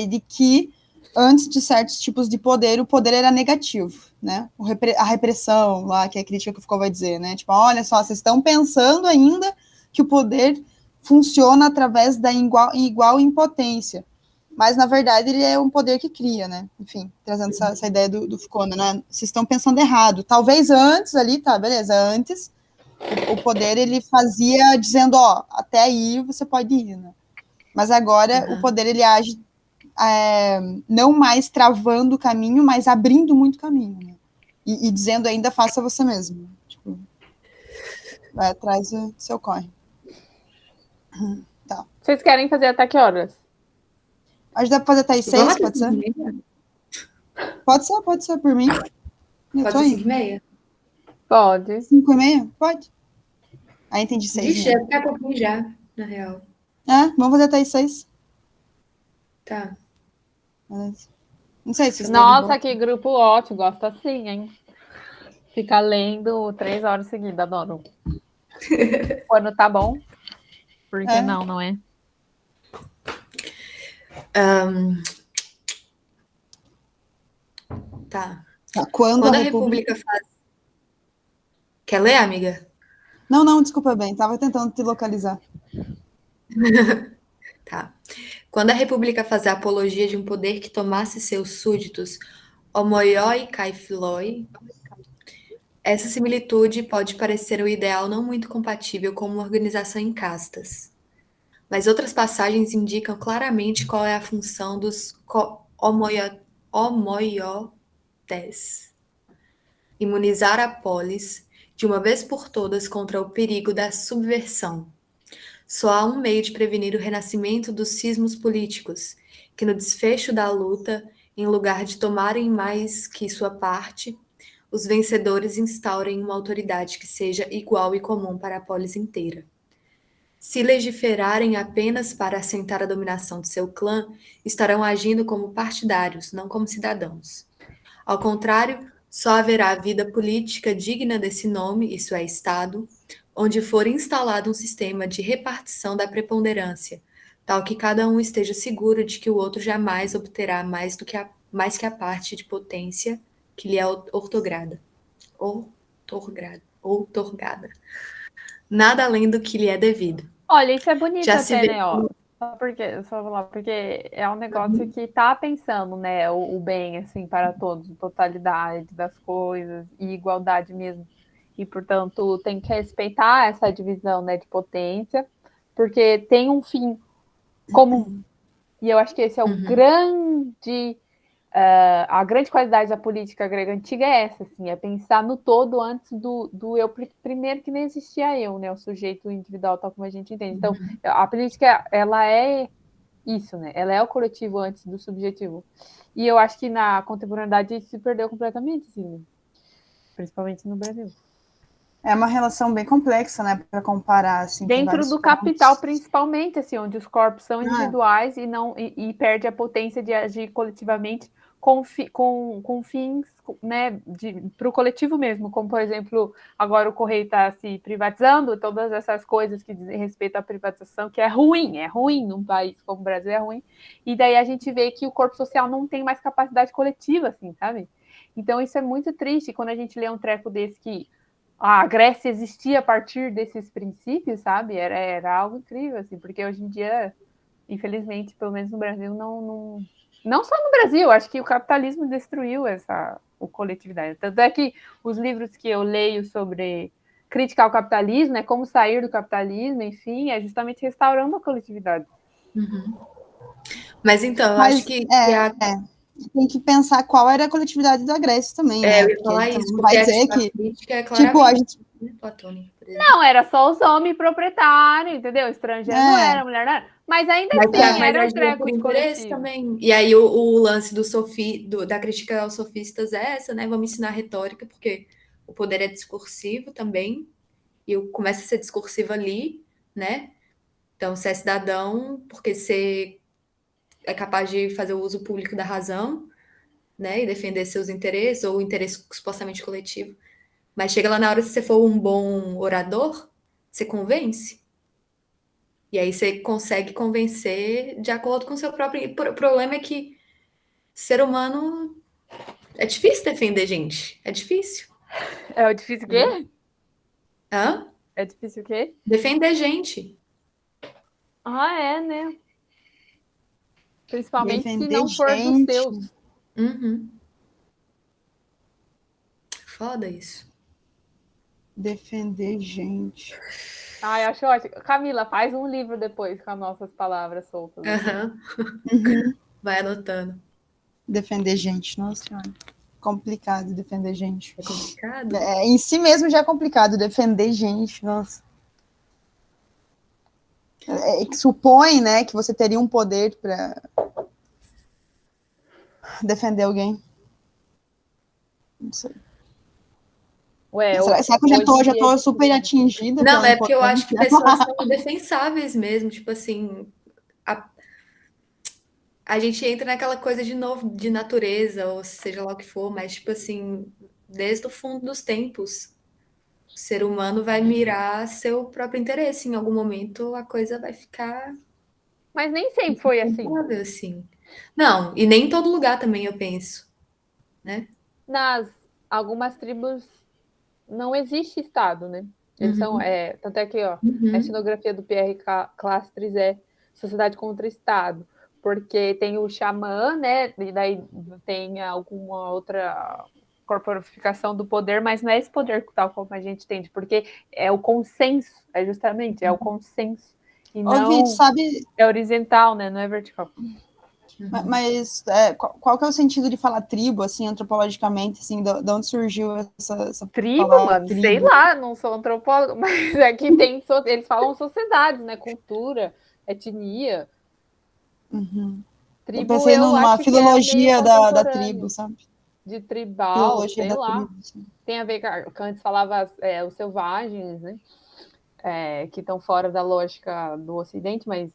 de que antes de certos tipos de poder, o poder era negativo, né? A repressão lá, que é a crítica que o Foucault vai dizer, né? Tipo, olha só, vocês estão pensando ainda que o poder funciona através da igual impotência. Mas, na verdade, ele é um poder que cria, né? Enfim, trazendo essa ideia do Foucault, né? Vocês estão pensando errado. Talvez antes ali, tá, beleza, antes o poder ele fazia dizendo, ó, até aí você pode ir, né? Mas agora o poder ele age não mais travando o caminho, mas abrindo muito caminho, né? E dizendo ainda faça você mesmo. Tipo, vai atrás do seu corre. Tá. Vocês querem fazer até que horas? Acho que dá pra fazer até as 6, pode ser? Pode ser por mim. Pode ser 5h30? Pode. 5h30? Pode. Aí entendi 6. Vixe, daqui a pouquinho já, na real. Vamos fazer até as 6. Tá. Não sei se vocês Nossa, que grupo ótimo. Gosto assim, hein? Ficar lendo 3 horas seguidas, adoro. Quando tá bom. Por que não é? Tá. Quando a República faz... Quer ler, amiga? Não, desculpa bem. Tava tentando te localizar. Tá. Quando a República faz a apologia de um poder que tomasse seus súditos homoioi kai philoi, essa similitude pode parecer o ideal não muito compatível com uma organização em castas. Mas outras passagens indicam claramente qual é a função dos homoiotes. Imunizar a polis, de uma vez por todas, contra o perigo da subversão. Só há um meio de prevenir o renascimento dos cismos políticos, que no desfecho da luta, em lugar de tomarem mais que sua parte, os vencedores instaurem uma autoridade que seja igual e comum para a polis inteira. Se legiferarem apenas para assentar a dominação de seu clã, estarão agindo como partidários, não como cidadãos. Ao contrário, só haverá vida política digna desse nome, isso é, Estado, onde for instalado um sistema de repartição da preponderância, tal que cada um esteja seguro de que o outro jamais obterá mais que a parte de potência que lhe é outorgada. Nada além do que lhe é devido. Olha, isso é bonito Já até, se vê... né? Ó. Porque é um negócio que tá pensando, né? O bem, assim, para todos, totalidade das coisas e igualdade mesmo. E, portanto, tem que respeitar essa divisão, né, de potência, porque tem um fim comum. E eu acho que esse é o grande... a grande qualidade da política grega antiga é essa, assim, é pensar no todo antes do eu primeiro, que nem existia eu, né, o sujeito individual, tal como a gente entende. Então, a política, ela é isso, né, ela é o coletivo antes do subjetivo. E eu acho que na contemporaneidade isso se perdeu completamente, assim, principalmente no Brasil. É uma relação bem complexa, né, para comparar, assim, tem Dentro vários do pontos. capital, principalmente, assim, onde os corpos são individuais e perde a potência de agir coletivamente com fins, né, para o coletivo mesmo, como, por exemplo, agora o Correio está se privatizando, todas essas coisas que dizem respeito à privatização, que é ruim num país como o Brasil, é ruim, e daí a gente vê que o corpo social não tem mais capacidade coletiva, assim, sabe? Então isso é muito triste quando a gente lê um treco desse que a Grécia existia a partir desses princípios, sabe? Era algo incrível, assim, porque hoje em dia, infelizmente, pelo menos no Brasil, não só no Brasil, acho que o capitalismo destruiu a coletividade. Tanto é que os livros que eu leio sobre criticar o capitalismo, né, como sair do capitalismo, enfim, é justamente restaurando a coletividade. Uhum. Mas então, eu acho Mas que tem que pensar qual era a coletividade da Grécia também, né? eu ia Porque falar também isso, não porque vai a dizer que, crítica é tipo, a claramente gente... platônica, por exemplo. Não, era só os homens proprietários, entendeu? Estrangeiro não era, mulher não era. Mas ainda assim, Mas era um agia por treco de interesse coletivo. também. E aí o lance da crítica aos sofistas é essa, né? Vamos ensinar retórica, porque o poder é discursivo também, e começa a ser discursivo ali, né? Então, você é cidadão porque você é capaz de fazer o uso público da razão, né? E defender seus interesses, ou o interesse supostamente coletivo. Mas chega lá na hora, se você for um bom orador, você convence. E aí você consegue convencer de acordo com o seu próprio. O problema é que ser humano é difícil defender gente. É difícil. É difícil o quê? Hã? É difícil o quê? Defender gente. Ah, é, né? Principalmente se Defender não for dos gente, seus. Uhum. Foda isso. defender gente. Ai, acho ótimo. Camila, faz um livro depois com as nossas palavras soltas. Aham. Uhum. Vai anotando. Defender gente, nossa senhora. Complicado defender gente. É complicado? Em si mesmo já é complicado defender gente, nossa. Supõe, né, que você teria um poder para defender alguém. Não sei. Ué, Será que eu hoje em já dia é tô super difícil. atingida Não, pela é porque eu acho que impotência? pessoas são indefensáveis mesmo. Tipo assim, a gente entra naquela coisa de novo de natureza, ou seja lá o que for, mas tipo assim, desde o fundo dos tempos, o ser humano vai mirar seu próprio interesse. Em algum momento a coisa vai ficar Mas nem sempre foi assim. insustentável, assim. Não, e nem em todo lugar também eu penso, né? Nas algumas tribos não existe Estado, né? Eles são, Uhum, tanto é que, ó, a uhum, etnografia do Pierre Clastres é sociedade contra Estado, porque tem o xamã, né? E daí tem alguma outra corporificação do poder, mas não é esse poder tal como a gente entende, porque é o consenso, é o consenso, e Ô, Vitor, não sabe, é horizontal, né? Não é vertical. uhum. mas qual que é o sentido de falar tribo, assim, antropologicamente, assim, de onde surgiu essa Tribo, palavra mano, sei tribo? lá, não sou antropóloga, mas aqui tem, eles falam sociedades, né? Cultura, etnia. Uhum. Eu Tribo, pensei eu numa acho que é meio filologia da tribo, contemporâneo, sabe? de tribal, Filologia sei da lá. tribo, assim. Tem a ver com antes falava os selvagens, né? Que estão fora da lógica do Ocidente, mas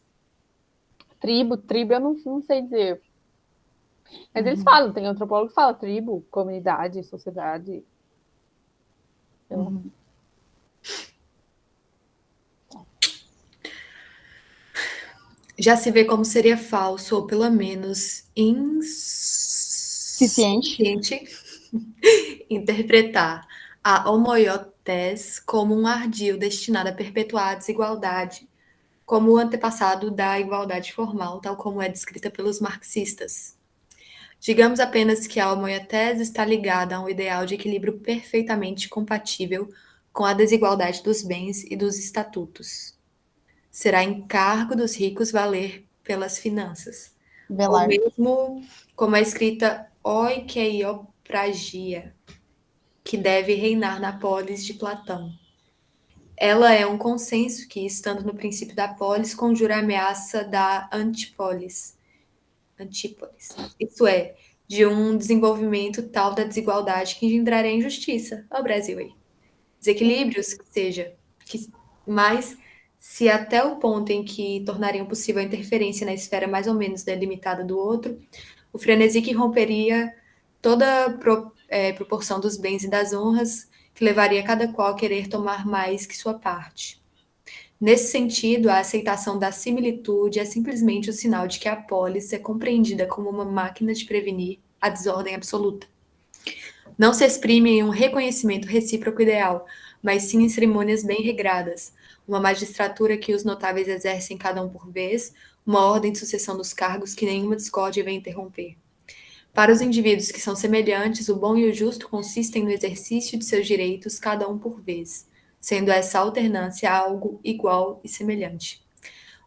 tribo eu não sei dizer. Mas eles falam, tem antropólogo que fala tribo, comunidade, sociedade. Sei lá. Uhum. Já se vê como seria falso, ou pelo menos Eficiente. insuficiente, interpretar a homoiotese como um ardil destinado a perpetuar a desigualdade, como o antepassado da igualdade formal, tal como é descrita pelos marxistas. Digamos apenas que a homoiotese está ligada a um ideal de equilíbrio perfeitamente compatível com a desigualdade dos bens e dos estatutos. Será encargo dos ricos valer pelas finanças. Ou Velar. mesmo como a escrita oikeiopragia, que deve reinar na polis de Platão. Ela é um consenso que, estando no princípio da polis, conjura a ameaça da antípolis. Isso é, de um desenvolvimento tal da desigualdade que engendraria injustiça ao Brasil aí. Desequilíbrios que seja, mas se até o ponto em que tornariam possível a interferência na esfera mais ou menos delimitada do outro, o frenesi que romperia toda a proporção dos bens e das honras, que levaria cada qual a querer tomar mais que sua parte. Nesse sentido, a aceitação da similitude é simplesmente o sinal de que a polis é compreendida como uma máquina de prevenir a desordem absoluta. Não se exprime em um reconhecimento recíproco ideal, mas sim em cerimônias bem regradas, uma magistratura que os notáveis exercem cada um por vez, uma ordem de sucessão dos cargos que nenhuma discórdia vem interromper. Para os indivíduos que são semelhantes, o bom e o justo consistem no exercício de seus direitos, cada um por vez, sendo essa alternância algo igual e semelhante.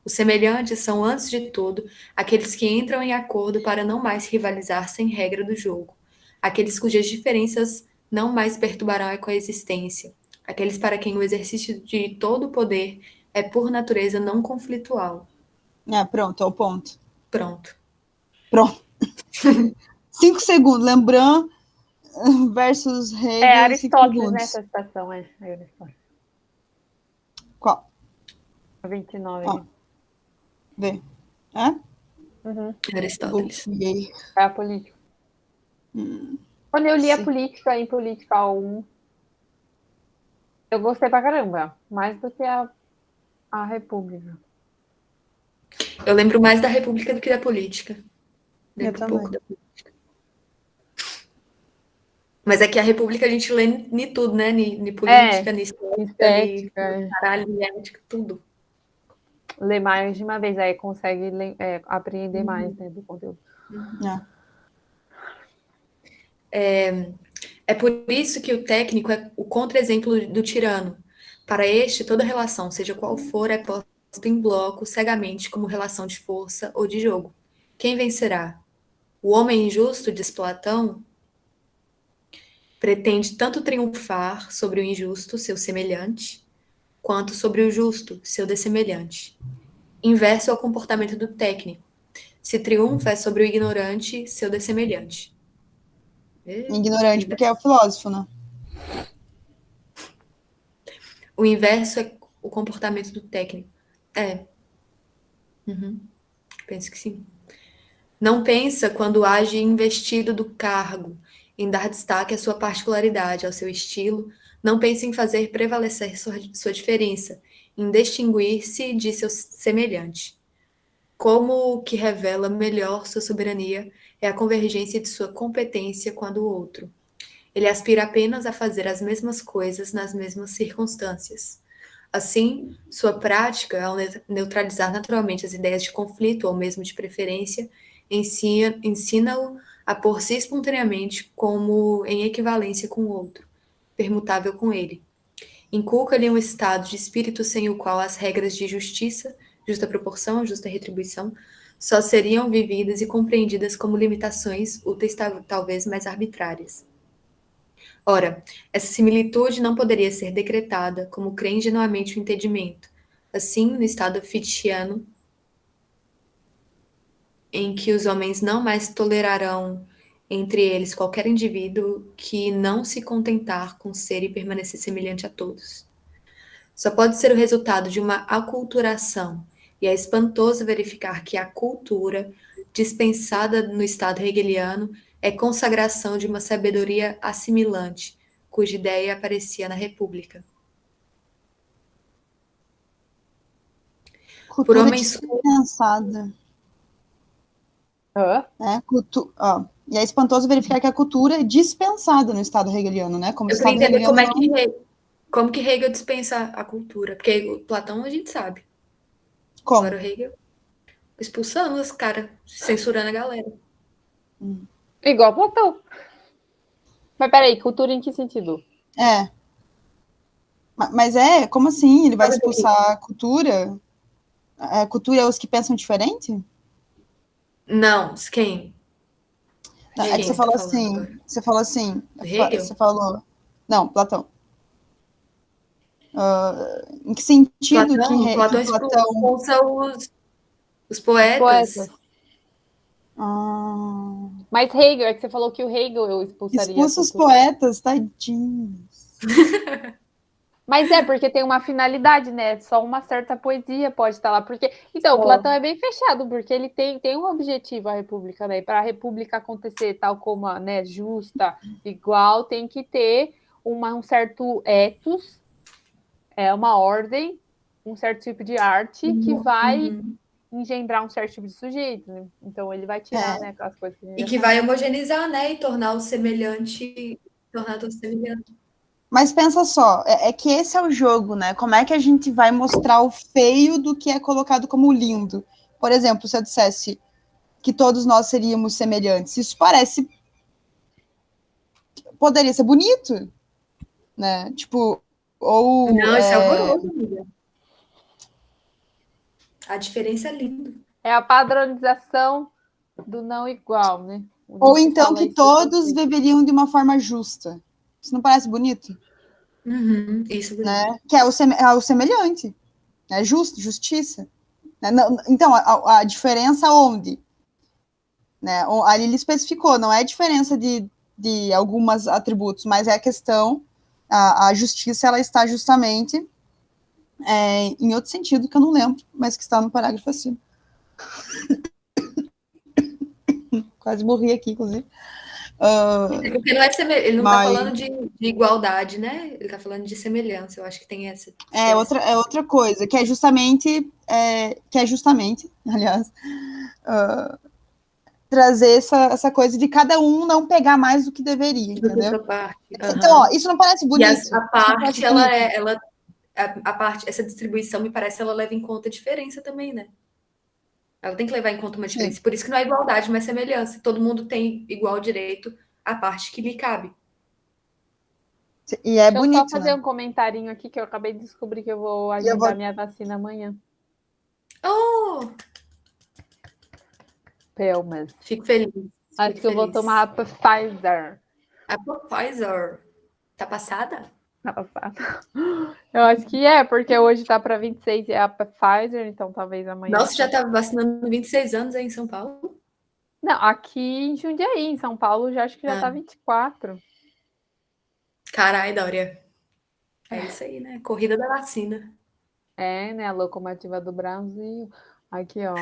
Os semelhantes são, antes de tudo, aqueles que entram em acordo para não mais rivalizar sem regra do jogo, aqueles cujas diferenças não mais perturbarão a coexistência, aqueles para quem o exercício de todo o poder é por natureza não conflitual. Pronto, é o ponto. Pronto. 5 segundos, Lembrand versus Hegel. É Aristóteles nessa citação, Aristóteles. Qual? 29. Vê. Aristóteles. É a política. Quando eu li a política em Política 1, eu gostei pra caramba, mais do que a República. Eu lembro mais da República do que da política. Lembro Eu um pouco também. da política. Mas aqui a República a gente lê em tudo, né? Em política, em estética, caralho, ética, tudo. Lê mais de uma vez, aí consegue apreender mais, né, do conteúdo. É por isso que o técnico é o contra-exemplo do tirano. Para este, toda relação, seja qual for, é posta em bloco cegamente como relação de força ou de jogo. Quem vencerá? O homem injusto, diz Platão, pretende tanto triunfar sobre o injusto, seu semelhante, quanto sobre o justo, seu dessemelhante. Inverso ao comportamento do técnico. Se triunfa é sobre o ignorante, seu dessemelhante. Ignorante, porque é o filósofo, né? O inverso é o comportamento do técnico. Penso que sim. Não pensa quando age investido do cargo, em dar destaque à sua particularidade, ao seu estilo. Não pensa em fazer prevalecer sua diferença, em distinguir-se de seu semelhante. Como o que revela melhor sua soberania é a convergência de sua competência com a do outro. Ele aspira apenas a fazer as mesmas coisas nas mesmas circunstâncias. Assim, sua prática, ao neutralizar naturalmente as ideias de conflito ou mesmo de preferência, ensina-o a pôr-se espontaneamente como em equivalência com o outro, permutável com ele. Inculca-lhe um estado de espírito sem o qual as regras de justiça, justa proporção, justa retribuição, só seriam vividas e compreendidas como limitações úteis talvez mais arbitrárias. Ora, essa similitude não poderia ser decretada, como crê ingenuamente o entendimento. Assim, no estado fictiano, em que os homens não mais tolerarão entre eles qualquer indivíduo que não se contentar com ser e permanecer semelhante a todos. Só pode ser o resultado de uma aculturação, e é espantoso verificar que a cultura, dispensada no estado hegeliano, é consagração de uma sabedoria assimilante, cuja ideia aparecia na República. Cultura dispensada. Né? E é espantoso verificar que a cultura é dispensada no estado hegeliano, né? Como eu queria entender como que Hegel dispensa a cultura, porque o Platão a gente sabe. Como? Agora o Hegel expulsando os caras, censurando a galera. Igual Platão. Mas peraí, cultura em que sentido? Mas como assim? Ele vai expulsar a cultura? A cultura é os que pensam diferente? Não, quem? É que você falou assim. Você falou assim. Hegel? Você falou. Não, Platão. Em que sentido Platão expulsa os poetas? Mas Hegel, é que você falou que o Hegel eu expulsaria. Expulsa os poetas, tadinhos. Mas é porque tem uma finalidade, né? Só uma certa poesia pode estar lá. Porque então, o Platão é bem fechado, porque ele tem um objetivo a República, né? Para a República acontecer tal como a, né, justa, igual, tem que ter um certo ethos, uma ordem, um certo tipo de arte que vai engendrar um certo tipo de sujeito, né? Então ele vai tirar, né, aquelas coisas que a gente E já que sabe. vai homogeneizar, né? E tornar o semelhante, tornar tudo semelhante. Mas pensa só, é que esse é o jogo, né? Como é que a gente vai mostrar o feio do que é colocado como lindo? Por exemplo, se eu dissesse que todos nós seríamos semelhantes, isso parece... Poderia ser bonito, né? Tipo, ou... Não, isso é horroroso, amiga. A diferença é linda. É a padronização do não igual, né? O Ou Nietzsche então fala que isso o tempo todos inteiro. viveriam de uma forma justa. Isso não parece bonito? Isso é bonito. Né? Que é o semelhante, né? Justiça. Né? Não, então, a diferença onde? Né? Ali ele especificou, não é a diferença de alguns atributos, mas é a questão, a justiça, ela está justamente em outro sentido, que eu não lembro, mas que está no parágrafo acima. Quase morri aqui, inclusive. Porque não é ele não está Mas falando de igualdade, né? Ele está falando de semelhança. Eu acho que tem essa é diferença. outra coisa, que é justamente, aliás, trazer essa coisa de cada um não pegar mais do que deveria, Do que entendeu? essa parte. Então, ó, isso não parece E bonito. a Isso não parece parte, bonito. a parte, essa distribuição, me parece, ela leva em conta a diferença também, né? Ela tem que levar em conta uma Sim. diferença. Por isso que não é igualdade, mas semelhança. Todo mundo tem igual direito à parte que lhe cabe. E é Deixa eu só bonito, fazer né? um comentarinho aqui que eu acabei de descobrir que eu vou E eu vou... agendar minha vacina amanhã. Oh! Pelmas. Fico feliz. Acho Fico que eu vou feliz. tomar a Pfizer. A Pfizer tá passada? Eu acho que porque hoje tá para 26 e é a Pfizer, então talvez amanhã. Nossa, já tá vacinando 26 anos aí em São Paulo? Não, aqui em Jundiaí, em São Paulo, já acho que já tá 24. Carai, Dória. É isso aí, né? Corrida da vacina. É, né? A locomotiva do Brasil. Aqui, ó.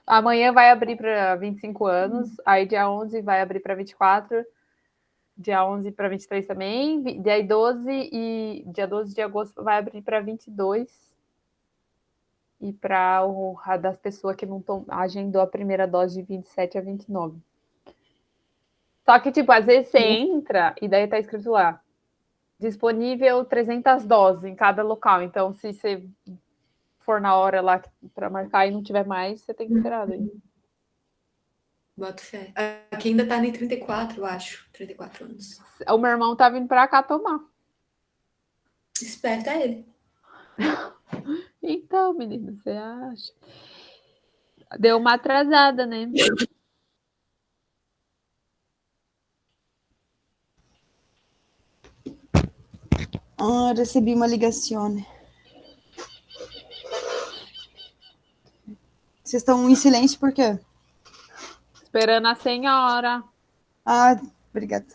Amanhã vai abrir para 25 anos, aí dia 11 vai abrir para 24, dia 11 para 23 também, dia 12 e dia 12 de agosto vai abrir para 22 e para a das pessoas que não agendou a primeira dose de 27 a 29. Só que, tipo, às vezes você entra e daí tá escrito lá, disponível 300 doses em cada local. Então, se você for na hora lá para marcar e não tiver mais, você tem que esperar daí. Boto fé. Aqui ainda tá nem 34, eu acho. 34 anos. O meu irmão tá vindo para cá tomar. Esperto é ele. Então, menino, você acha? Deu uma atrasada, né? Recebi uma ligação. Vocês estão em silêncio por quê? Esperando a senhora. Ah, obrigada.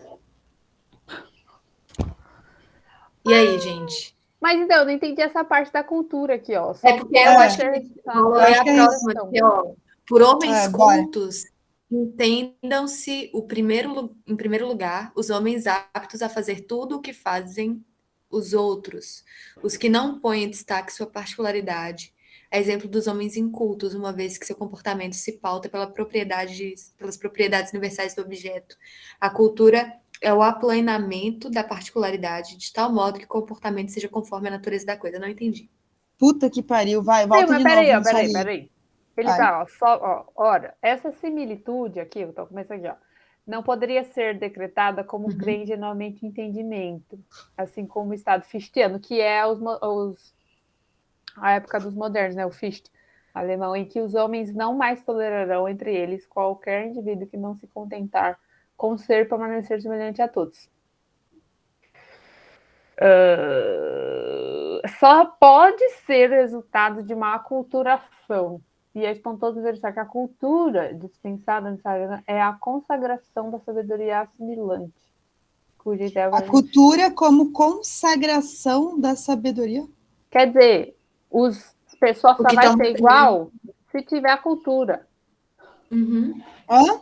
E aí, gente? Mas então, eu não entendi essa parte da cultura aqui, ó. É porque eu acho que Eu é acho a que é próxima. isso. Aqui, ó. Por homens Bora. cultos, entendam-se em primeiro lugar os homens aptos a fazer tudo o que fazem os outros, os que não põem em destaque sua particularidade. É exemplo dos homens incultos, uma vez que seu comportamento se pauta pelas propriedades universais do objeto. A cultura é o aplanamento da particularidade, de tal modo que o comportamento seja conforme a natureza da coisa. Não entendi. Puta que pariu, vai, Sim, volta mas de peraí, novo ó, nisso aí. peraí. Ele Vai. fala, ó, ora, essa similitude aqui, eu tô começando aqui, ó, não poderia ser decretada como crê genuinamente entendimento, assim como o Estado fichtiano, que é a época dos modernos, né, o Fichte alemão, em que os homens não mais tolerarão entre eles qualquer indivíduo que não se contentar com ser permanecer semelhante a todos. Só pode ser resultado de uma aculturação. E é espantoso verificar que a cultura dispensada nessa área é a consagração da sabedoria assimilante, cuja ideia A cultura como consagração da sabedoria. Quer dizer, os pessoas O só que vai tá ser igual se tiver a cultura. Uhum. Hã?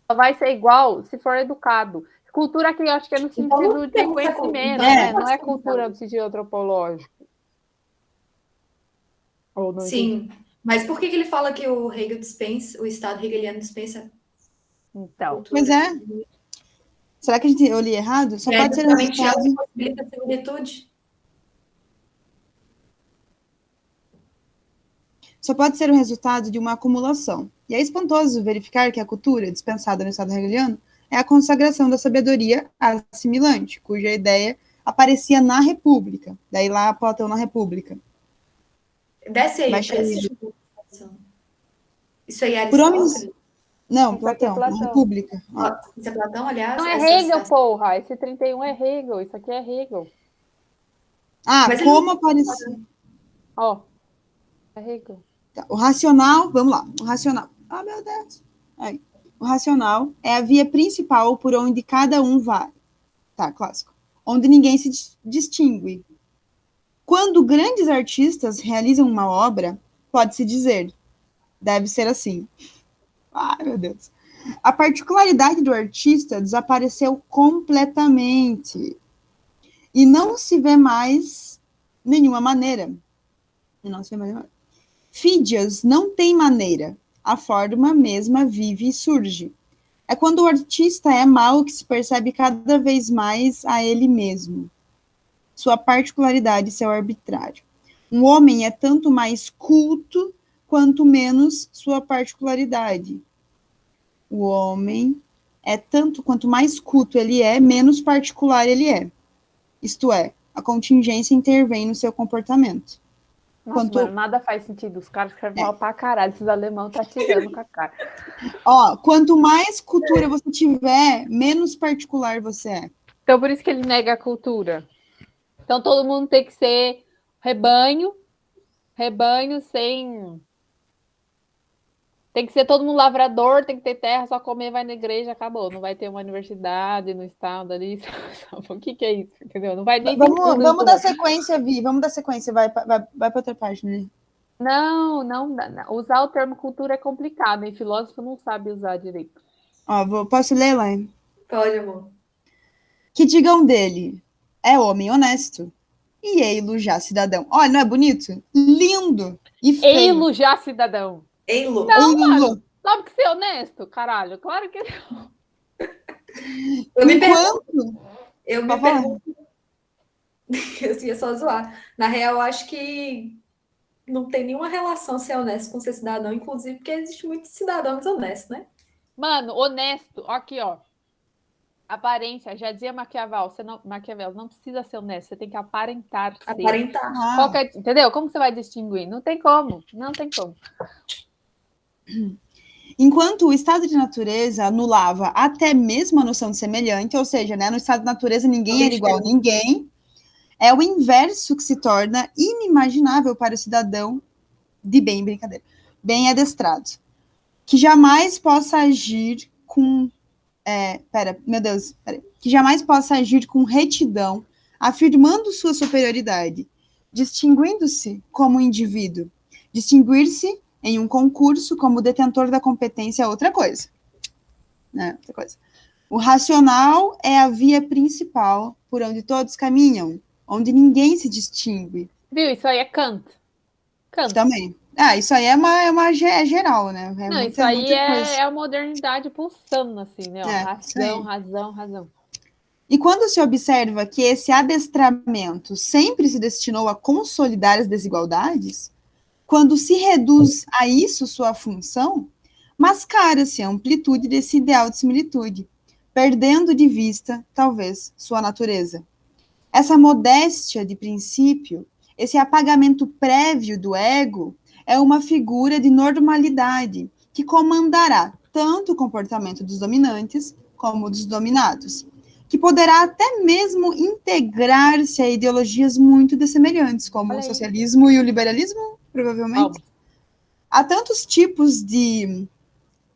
Só vai ser igual se for educado. Cultura aqui, eu acho que é no Então, sentido de temos conhecimento, então, né? Não é cultura no sentido antropológico. Ou não entendi. Sim, mas por que que ele fala que o Hegel dispensa, o Estado hegeliano dispensa Então, Pois cultura? é. Será que eu li errado? Só É pode ser o justamente ela que resultado. possibilita a similitude. Só pode ser o resultado de uma acumulação. E é espantoso verificar que a cultura, dispensada no Estado hegeliano, é a consagração da sabedoria assimilante, cuja ideia aparecia na República. Daí lá Platão na República. Desce aí, Baixa aí. Isso aí é Por homens. Aristóteles? Não, isso aqui é Platão, na Platão. República. Ó. Isso é Platão, aliás? Não é Essa Hegel, citação. porra. Esse 31 é Hegel. Isso aqui é Hegel. Ah, Mas ele como não... aparecia. Ó, é Hegel. Tá, o racional, vamos lá. O racional. Ah, meu Deus. Aí. O racional é a via principal por onde cada um vai. Tá, clássico. Onde ninguém se distingue. Quando grandes artistas realizam uma obra, pode-se dizer, deve ser assim. Ai, meu Deus. A particularidade do artista desapareceu completamente. E não se vê mais nenhuma maneira. Não se vê mais nenhuma maneira. Fídias não tem maneira. A forma mesma vive e surge. É quando o artista é mau que se percebe cada vez mais a ele mesmo. Sua particularidade, seu arbitrário. Um homem é tanto mais culto quanto menos sua particularidade. O homem é tanto quanto mais culto ele é, menos particular ele é. Isto é, a contingência intervém no seu comportamento. Nossa, mano, nada faz sentido. Os caras escrevem mal pra caralho. Esses alemão tá tirando com a cara. Ó, quanto mais cultura você tiver, menos particular você é. Então, por isso que ele nega a cultura. Então, todo mundo tem que ser rebanho sem... Tem que ser todo mundo lavrador, tem que ter terra, só comer, vai na igreja, acabou. Não vai ter uma universidade no estado ali. O que é isso? Entendeu? Não vai nem Vamos dar sequência, Vi. Vamos dar sequência. Vai para outra página. Né? Não. Usar o termo cultura é complicado, e filósofo não sabe usar direito. Ó, posso ler, Laine? Pode, amor. Que digam dele, é homem honesto. E Eilo já cidadão. Olha, não é bonito? Lindo e feio. Eilo já cidadão. Eilo. Não, mano. Sabe que ser honesto, caralho. Claro que não. Eu me pergunto. Eu ia só zoar. Na real, eu acho que não tem nenhuma relação ser honesto com ser cidadão, inclusive porque existe muito cidadão desonesto, né? Mano, honesto. Aqui, ó. Aparência, já dizia Maquiavel, Maquiavel, não precisa ser honesto, você tem que aparentar ser. Aparentar. Entendeu? Como você vai distinguir? Não tem como. Enquanto o estado de natureza anulava até mesmo a noção de semelhante, ou seja, né, no estado de natureza ninguém era igual a ninguém, é o inverso que se torna inimaginável para o cidadão de bem adestrado, que jamais possa agir com que jamais possa agir com retidão, afirmando sua superioridade, distinguindo-se como indivíduo. Distinguir-se em um concurso como detentor da competência é outra coisa. Né? Outra coisa. O racional é a via principal por onde todos caminham, onde ninguém se distingue. Viu? Isso aí é Kant. Também. Isso aí é geral, né? Não, isso aí é a modernidade pulsando, assim, né? Razão. E quando se observa que esse adestramento sempre se destinou a consolidar as desigualdades, quando se reduz a isso sua função, mascara-se a amplitude desse ideal de similitude, perdendo de vista, talvez, sua natureza. Essa modéstia de princípio, esse apagamento prévio do ego, é uma figura de normalidade que comandará tanto o comportamento dos dominantes como dos dominados, que poderá até mesmo integrar-se a ideologias muito dessemelhantes, como o socialismo e o liberalismo, provavelmente. há tantos tipos de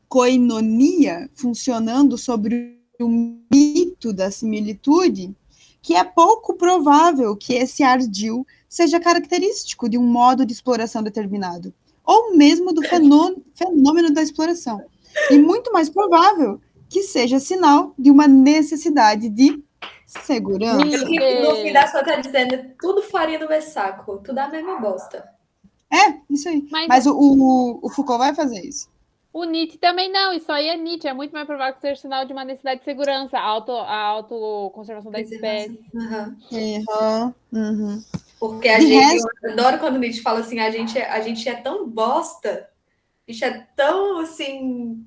koinonia funcionando sobre o mito da similitude que é pouco provável que esse ardil seja característico de um modo de exploração determinado, ou mesmo do fenômeno da exploração, e muito mais provável que seja sinal de uma necessidade de segurança. No fim das contas, tá dizendo tudo farinha do meu saco, tudo a mesma bosta. Isso aí. Mas o Foucault vai fazer isso. O Nietzsche também não, isso aí é Nietzsche, é muito mais provável que seja sinal de uma necessidade de segurança, a autoconservação da espécie. Porque eu adoro quando o Nietzsche fala assim, a gente é tão bosta, a gente é tão assim,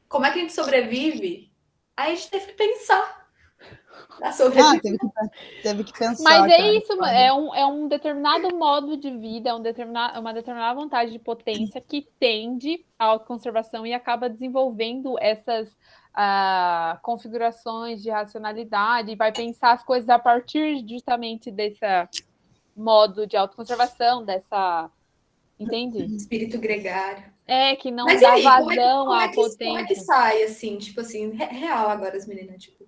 como é que a gente sobrevive? Aí a gente teve que pensar. Teve que pensar. Mas é isso, é um determinado modo de vida, uma determinada vontade de potência que tende à autoconservação e acaba desenvolvendo essas configurações de racionalidade, e vai pensar as coisas a partir justamente desse modo de autoconservação, entende? Espírito gregário. Que não dá vazão à potência. Como é que sai, assim, tipo assim, real agora, as meninas, tipo,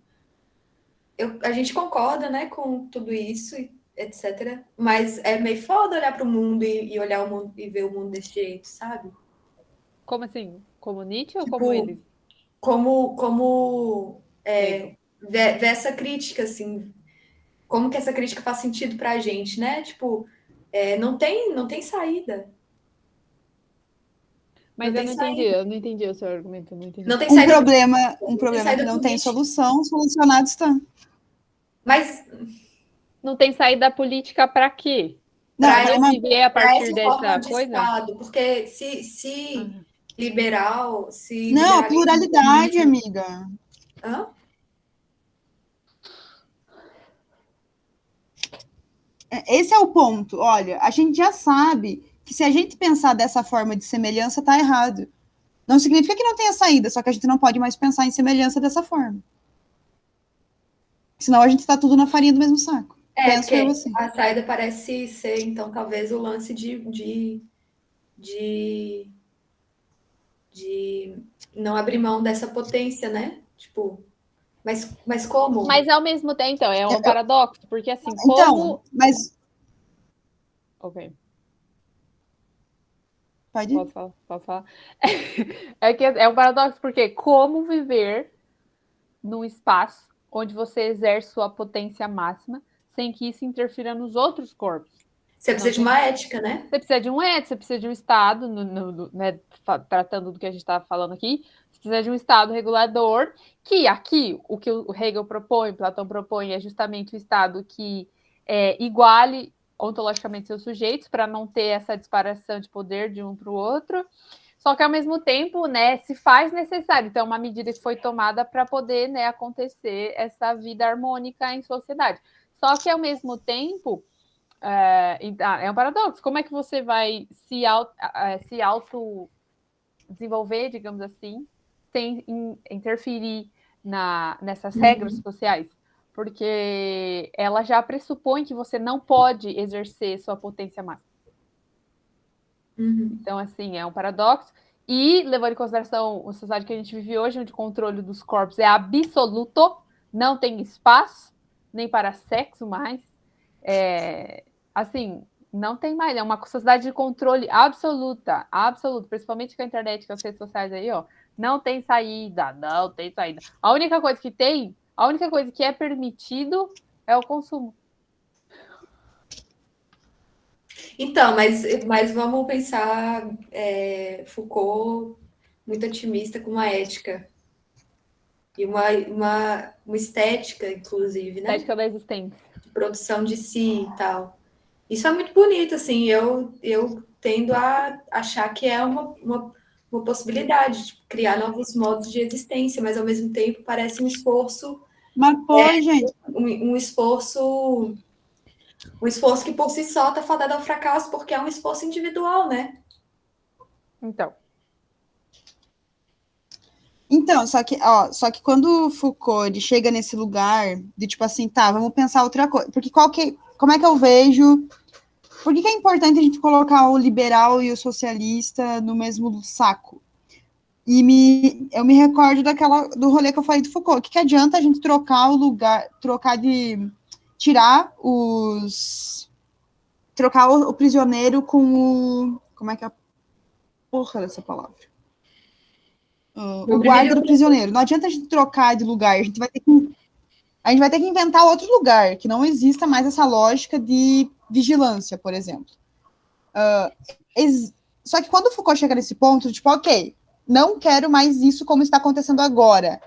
a gente concorda, né, com tudo isso, etc. Mas é meio foda olhar para o mundo e olhar o mundo e ver o mundo desse jeito, sabe? Como assim? Como Nietzsche ou como eles? Ver essa crítica, assim, como que essa crítica faz sentido para a gente, né? Tipo, não tem saída. Mas eu não entendi o seu argumento. Não entendi. Um problema que não tem solução, solucionado está. Mas não tem saída política para quê? Para viver a partir dessa coisa? Estado, porque se liberal, Não, pluralidade, amiga. Hã? Esse é o ponto. Olha, a gente já sabe que se a gente pensar dessa forma de semelhança, tá errado. Não significa que não tenha saída, só que a gente não pode mais pensar em semelhança dessa forma. Senão a gente tá tudo na farinha do mesmo saco. Penso eu assim. A saída parece ser, então, talvez o lance de não abrir mão dessa potência, né? Tipo, mas como? Mas ao mesmo tempo, então, é um paradoxo, porque assim, como... Ok. Pode ir? Posso falar? É que é um paradoxo, porque como viver num espaço onde você exerce sua potência máxima sem que isso interfira nos outros corpos? Você precisa de uma ética, né? Você precisa de um ética, você precisa de um Estado, né, tratando do que a gente está falando aqui, você precisa de um Estado regulador, que aqui, o que o Hegel propõe, Platão propõe, é justamente o Estado que iguale ontologicamente seus sujeitos, para não ter essa disparação de poder de um para o outro, só que ao mesmo tempo, né, se faz necessário. Então, é uma medida que foi tomada para poder, né, acontecer essa vida harmônica em sociedade. Só que ao mesmo tempo, é um paradoxo. Como é que você vai se auto desenvolver, digamos assim, sem interferir nessas regras sociais? Porque ela já pressupõe que você não pode exercer sua potência máxima. Então, assim, é um paradoxo. E, levando em consideração a sociedade que a gente vive hoje, onde o controle dos corpos é absoluto, não tem espaço nem para sexo mais. Assim, não tem mais. É uma sociedade de controle absoluta, principalmente com a internet, com as redes sociais aí, ó. Não tem saída. A única coisa que é permitido é o consumo. Então, mas vamos pensar Foucault muito otimista com uma ética e uma estética, inclusive, né? Estética da existência. De produção de si e tal. Isso é muito bonito, assim, eu tendo a achar que é uma possibilidade de criar novos modos de existência, mas ao mesmo tempo parece um esforço... Mas foi, gente. Um esforço que por si só está fadado ao fracasso, porque é um esforço individual, né? Então, só que quando o Foucault chega nesse lugar de tipo assim, tá, vamos pensar outra coisa. Porque como é que eu vejo Por que é importante a gente colocar o liberal e o socialista no mesmo saco? Eu me recordo do rolê que eu falei do Foucault. O que adianta a gente trocar o lugar, trocar o prisioneiro com o, como é que é a porra dessa palavra? O guarda do prisioneiro. Não adianta a gente trocar de lugar, a gente vai ter que inventar outro lugar, que não exista mais essa lógica de vigilância, por exemplo. Só que quando o Foucault chega nesse ponto, tipo, ok, não quero mais isso como está acontecendo agora.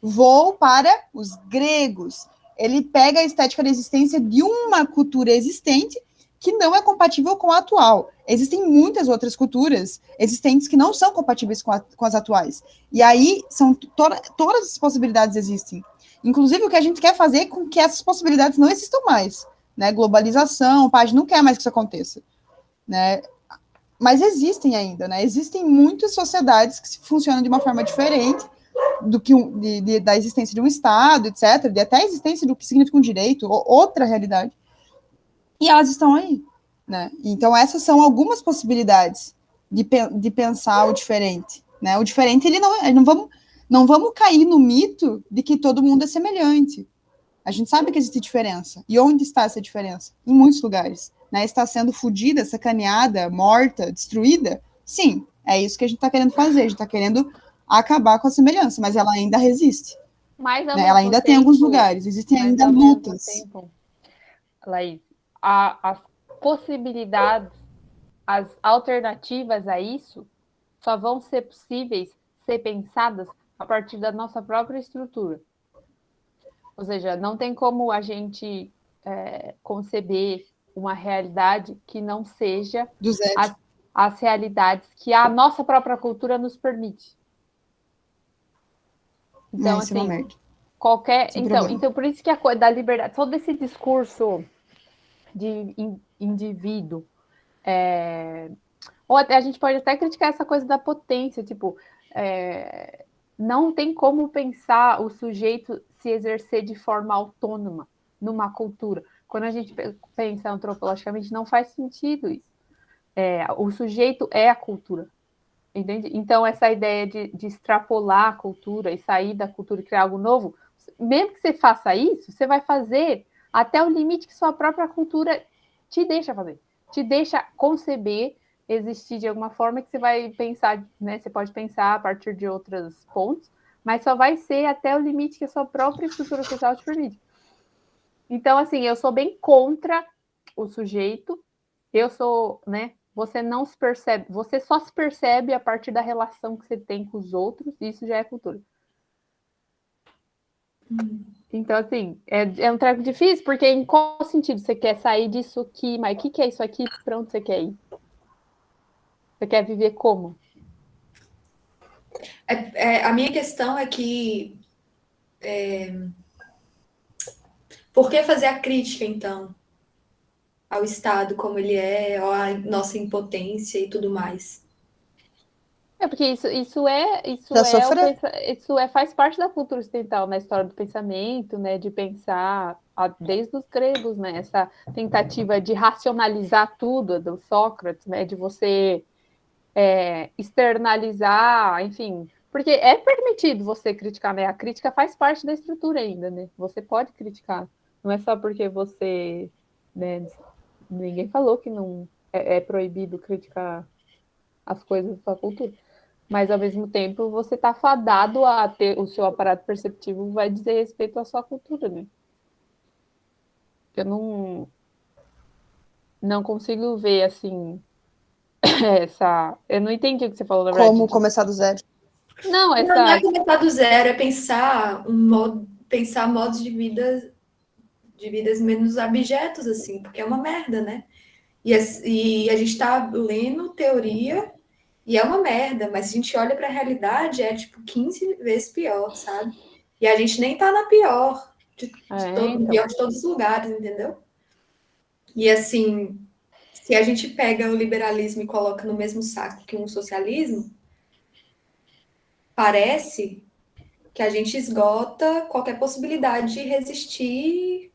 Vou para os gregos. Ele pega a estética da existência de uma cultura existente que não é compatível com a atual. Existem muitas outras culturas existentes que não são compatíveis com as atuais. E aí, todas as possibilidades existem. Inclusive, o que a gente quer fazer é com que essas possibilidades não existam mais. Né? Globalização, a gente não quer mais que isso aconteça. Né? Mas existem ainda, né? Existem muitas sociedades que funcionam de uma forma diferente do que da existência de um Estado, etc., de até a existência do que significa um direito, ou outra realidade. E elas estão aí, né? Então, essas são algumas possibilidades de pensar o diferente, né? O diferente, ele não vamos cair no mito de que todo mundo é semelhante. A gente sabe que existe diferença. E onde está essa diferença? Em muitos lugares. Né? Está sendo fodida, sacaneada, morta, destruída? Sim, é isso que a gente está querendo fazer. A gente está querendo acabar com a semelhança, mas ela ainda resiste. Mas ao Né? Ela mesmo ainda tem tempo, alguns lugares, existem mas ainda ao mesmo lutas. tempo, Laís, as possibilidades, as alternativas a isso só vão ser possíveis ser pensadas a partir da nossa própria estrutura. Ou seja, não tem como a gente conceber uma realidade que não seja as realidades que a nossa própria cultura nos permite. Então, assim, então, por isso que a coisa da liberdade, todo esse discurso de indivíduo, ou até a gente pode até criticar essa coisa da potência, tipo, não tem como pensar o sujeito se exercer de forma autônoma numa cultura. Quando a gente pensa antropologicamente, não faz sentido isso. O sujeito é a cultura. Entende? Então, essa ideia de extrapolar a cultura e sair da cultura e criar algo novo, mesmo que você faça isso, você vai fazer até o limite que sua própria cultura te deixa fazer, te deixa conceber, existir de alguma forma que você vai pensar, né? Você pode pensar a partir de outros pontos, mas só vai ser até o limite que a sua própria estrutura social te permite. Então, assim, eu sou bem contra o sujeito, eu sou, né? Você não se percebe, você só se percebe a partir da relação que você tem com os outros, e isso já é cultura. Então, assim, é um treco difícil, porque em qual sentido você quer sair disso aqui, mas o que é isso aqui? Para onde você quer ir? Você quer viver como? A minha questão é que por que fazer a crítica, então, ao Estado como ele é, ou à nossa impotência e tudo mais? Porque faz parte da cultura ocidental, na história do pensamento, né, de pensar desde os gregos, né, essa tentativa de racionalizar tudo do Sócrates, né, de você externalizar, enfim, porque é permitido você criticar, né? A crítica faz parte da estrutura ainda, né? Você pode criticar, não é só porque você, né? Ninguém falou que não é proibido criticar as coisas da sua cultura. Mas, ao mesmo tempo, você está fadado a ter o seu aparato perceptivo vai dizer respeito à sua cultura, né? Eu não consigo ver, assim, Eu não entendi o que você falou, na verdade. Como começar do zero. Não, Não é começar do zero, é pensar modos de vidas menos abjetos, assim, porque é uma merda, né? E a gente está lendo teoria e é uma merda, mas se a gente olha para a realidade, é tipo 15 vezes pior, sabe? E a gente nem tá na pior pior de todos os lugares, entendeu? E assim, se a gente pega o liberalismo e coloca no mesmo saco que um socialismo, parece que a gente esgota qualquer possibilidade de resistir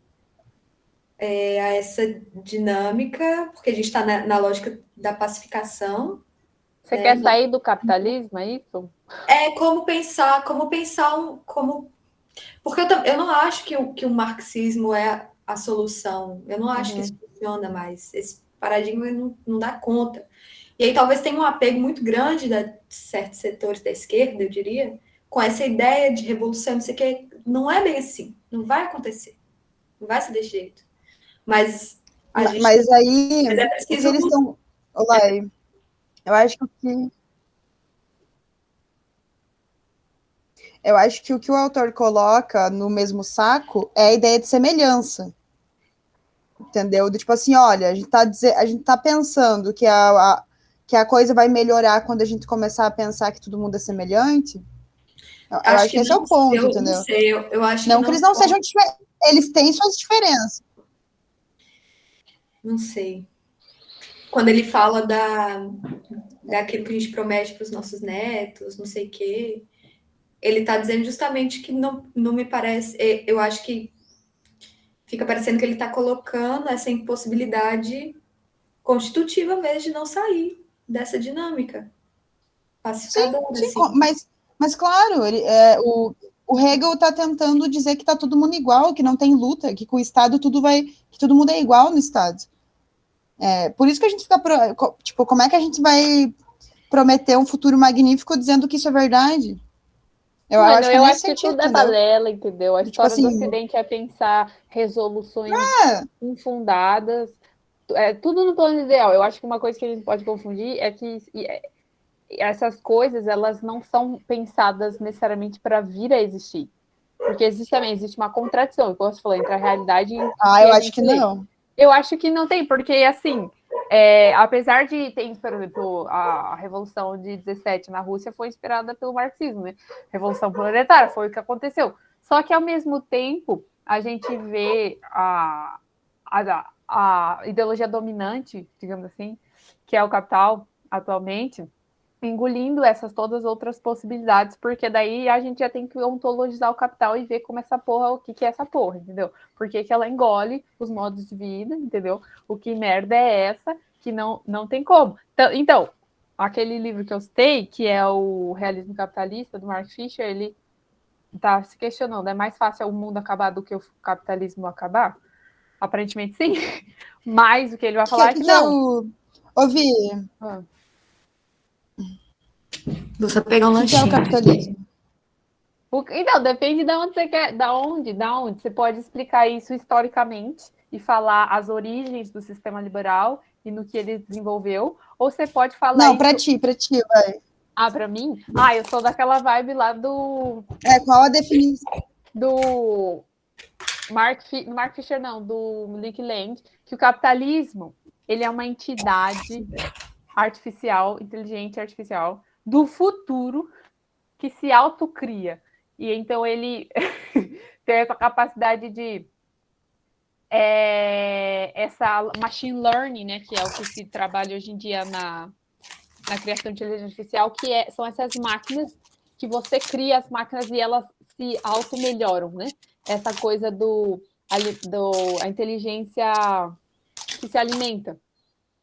a essa dinâmica, porque a gente está na lógica da pacificação. Você quer sair do capitalismo, é isso? Porque eu não acho que o marxismo é a solução. Eu não acho que isso funciona mais. Esse paradigma não dá conta. E aí talvez tenha um apego muito grande de certos setores da esquerda, eu diria, com essa ideia de revolução, não sei o que. Não é bem assim. Não vai acontecer. Não vai ser desse jeito. Mas Mas aí, mas é o que preciso. eles estão... Olá, eu acho que o que o autor coloca no mesmo saco é a ideia de semelhança. Entendeu? Do tipo assim, olha, a gente tá pensando que que a coisa vai melhorar quando a gente começar a pensar que todo mundo é semelhante. Eu acho que esse é o ponto, Eu não entendeu? sei, eu acho que Não que não eles não são. sejam diferentes. Eles têm suas diferenças. Não sei. Quando ele fala daquilo que a gente promete para os nossos netos, não sei o quê, ele está dizendo justamente que não me parece. Eu acho que fica parecendo que ele está colocando essa impossibilidade constitutiva mesmo de não sair dessa dinâmica Sim, pacificadora, sim, assim. mas claro, o Hegel está tentando dizer que está todo mundo igual, que não tem luta, que com o Estado que todo mundo é igual no Estado. Por isso que a gente fica, tipo, como é que a gente vai prometer um futuro magnífico dizendo que isso é verdade? Eu Mano, acho que é eu nesse acho que sentido, tudo é entendeu? balela, entendeu? A Tipo história do assim, Ocidente é pensar resoluções é, infundadas, tudo no plano ideal. Eu acho que uma coisa que a gente pode confundir é que essas coisas, elas não são pensadas necessariamente para vir a existir. Porque existe uma contradição, como você falou, entre a realidade e o que eu a acho que gente lê. não. Eu acho que não tem, porque, assim, apesar de ter, por exemplo, a Revolução de 17 na Rússia foi inspirada pelo marxismo, né? Revolução proletária foi o que aconteceu. Só que, ao mesmo tempo, a gente vê a ideologia dominante, digamos assim, que é o capital atualmente, engolindo essas todas as outras possibilidades, porque daí a gente já tem que ontologizar o capital e ver como essa porra, o que é essa porra, entendeu? Por que ela engole os modos de vida, entendeu? O que merda é essa que não tem como. Então, aquele livro que eu citei, que é o Realismo Capitalista, do Mark Fisher, ele tá se questionando, é mais fácil o mundo acabar do que o capitalismo acabar? Aparentemente sim, mas o que ele vai falar é que Que é não. o... Ouvi, Vou só pegar um que é o lanchinho. capitalismo? Então, depende de onde você quer, da onde. Você pode explicar isso historicamente e falar as origens do sistema liberal e no que ele desenvolveu, ou você pode falar Não, isso. pra ti, vai. Para mim? Eu sou daquela vibe lá do Qual a definição? do Mark Fisher, não, do Nick Land, que o capitalismo ele é uma entidade artificial, inteligente artificial do futuro que se autocria. E então ele tem essa capacidade de essa machine learning, né, que é o que se trabalha hoje em dia na criação de inteligência artificial, que são essas máquinas que você cria as máquinas e elas se auto-melhoram, né? Essa coisa a inteligência que se alimenta.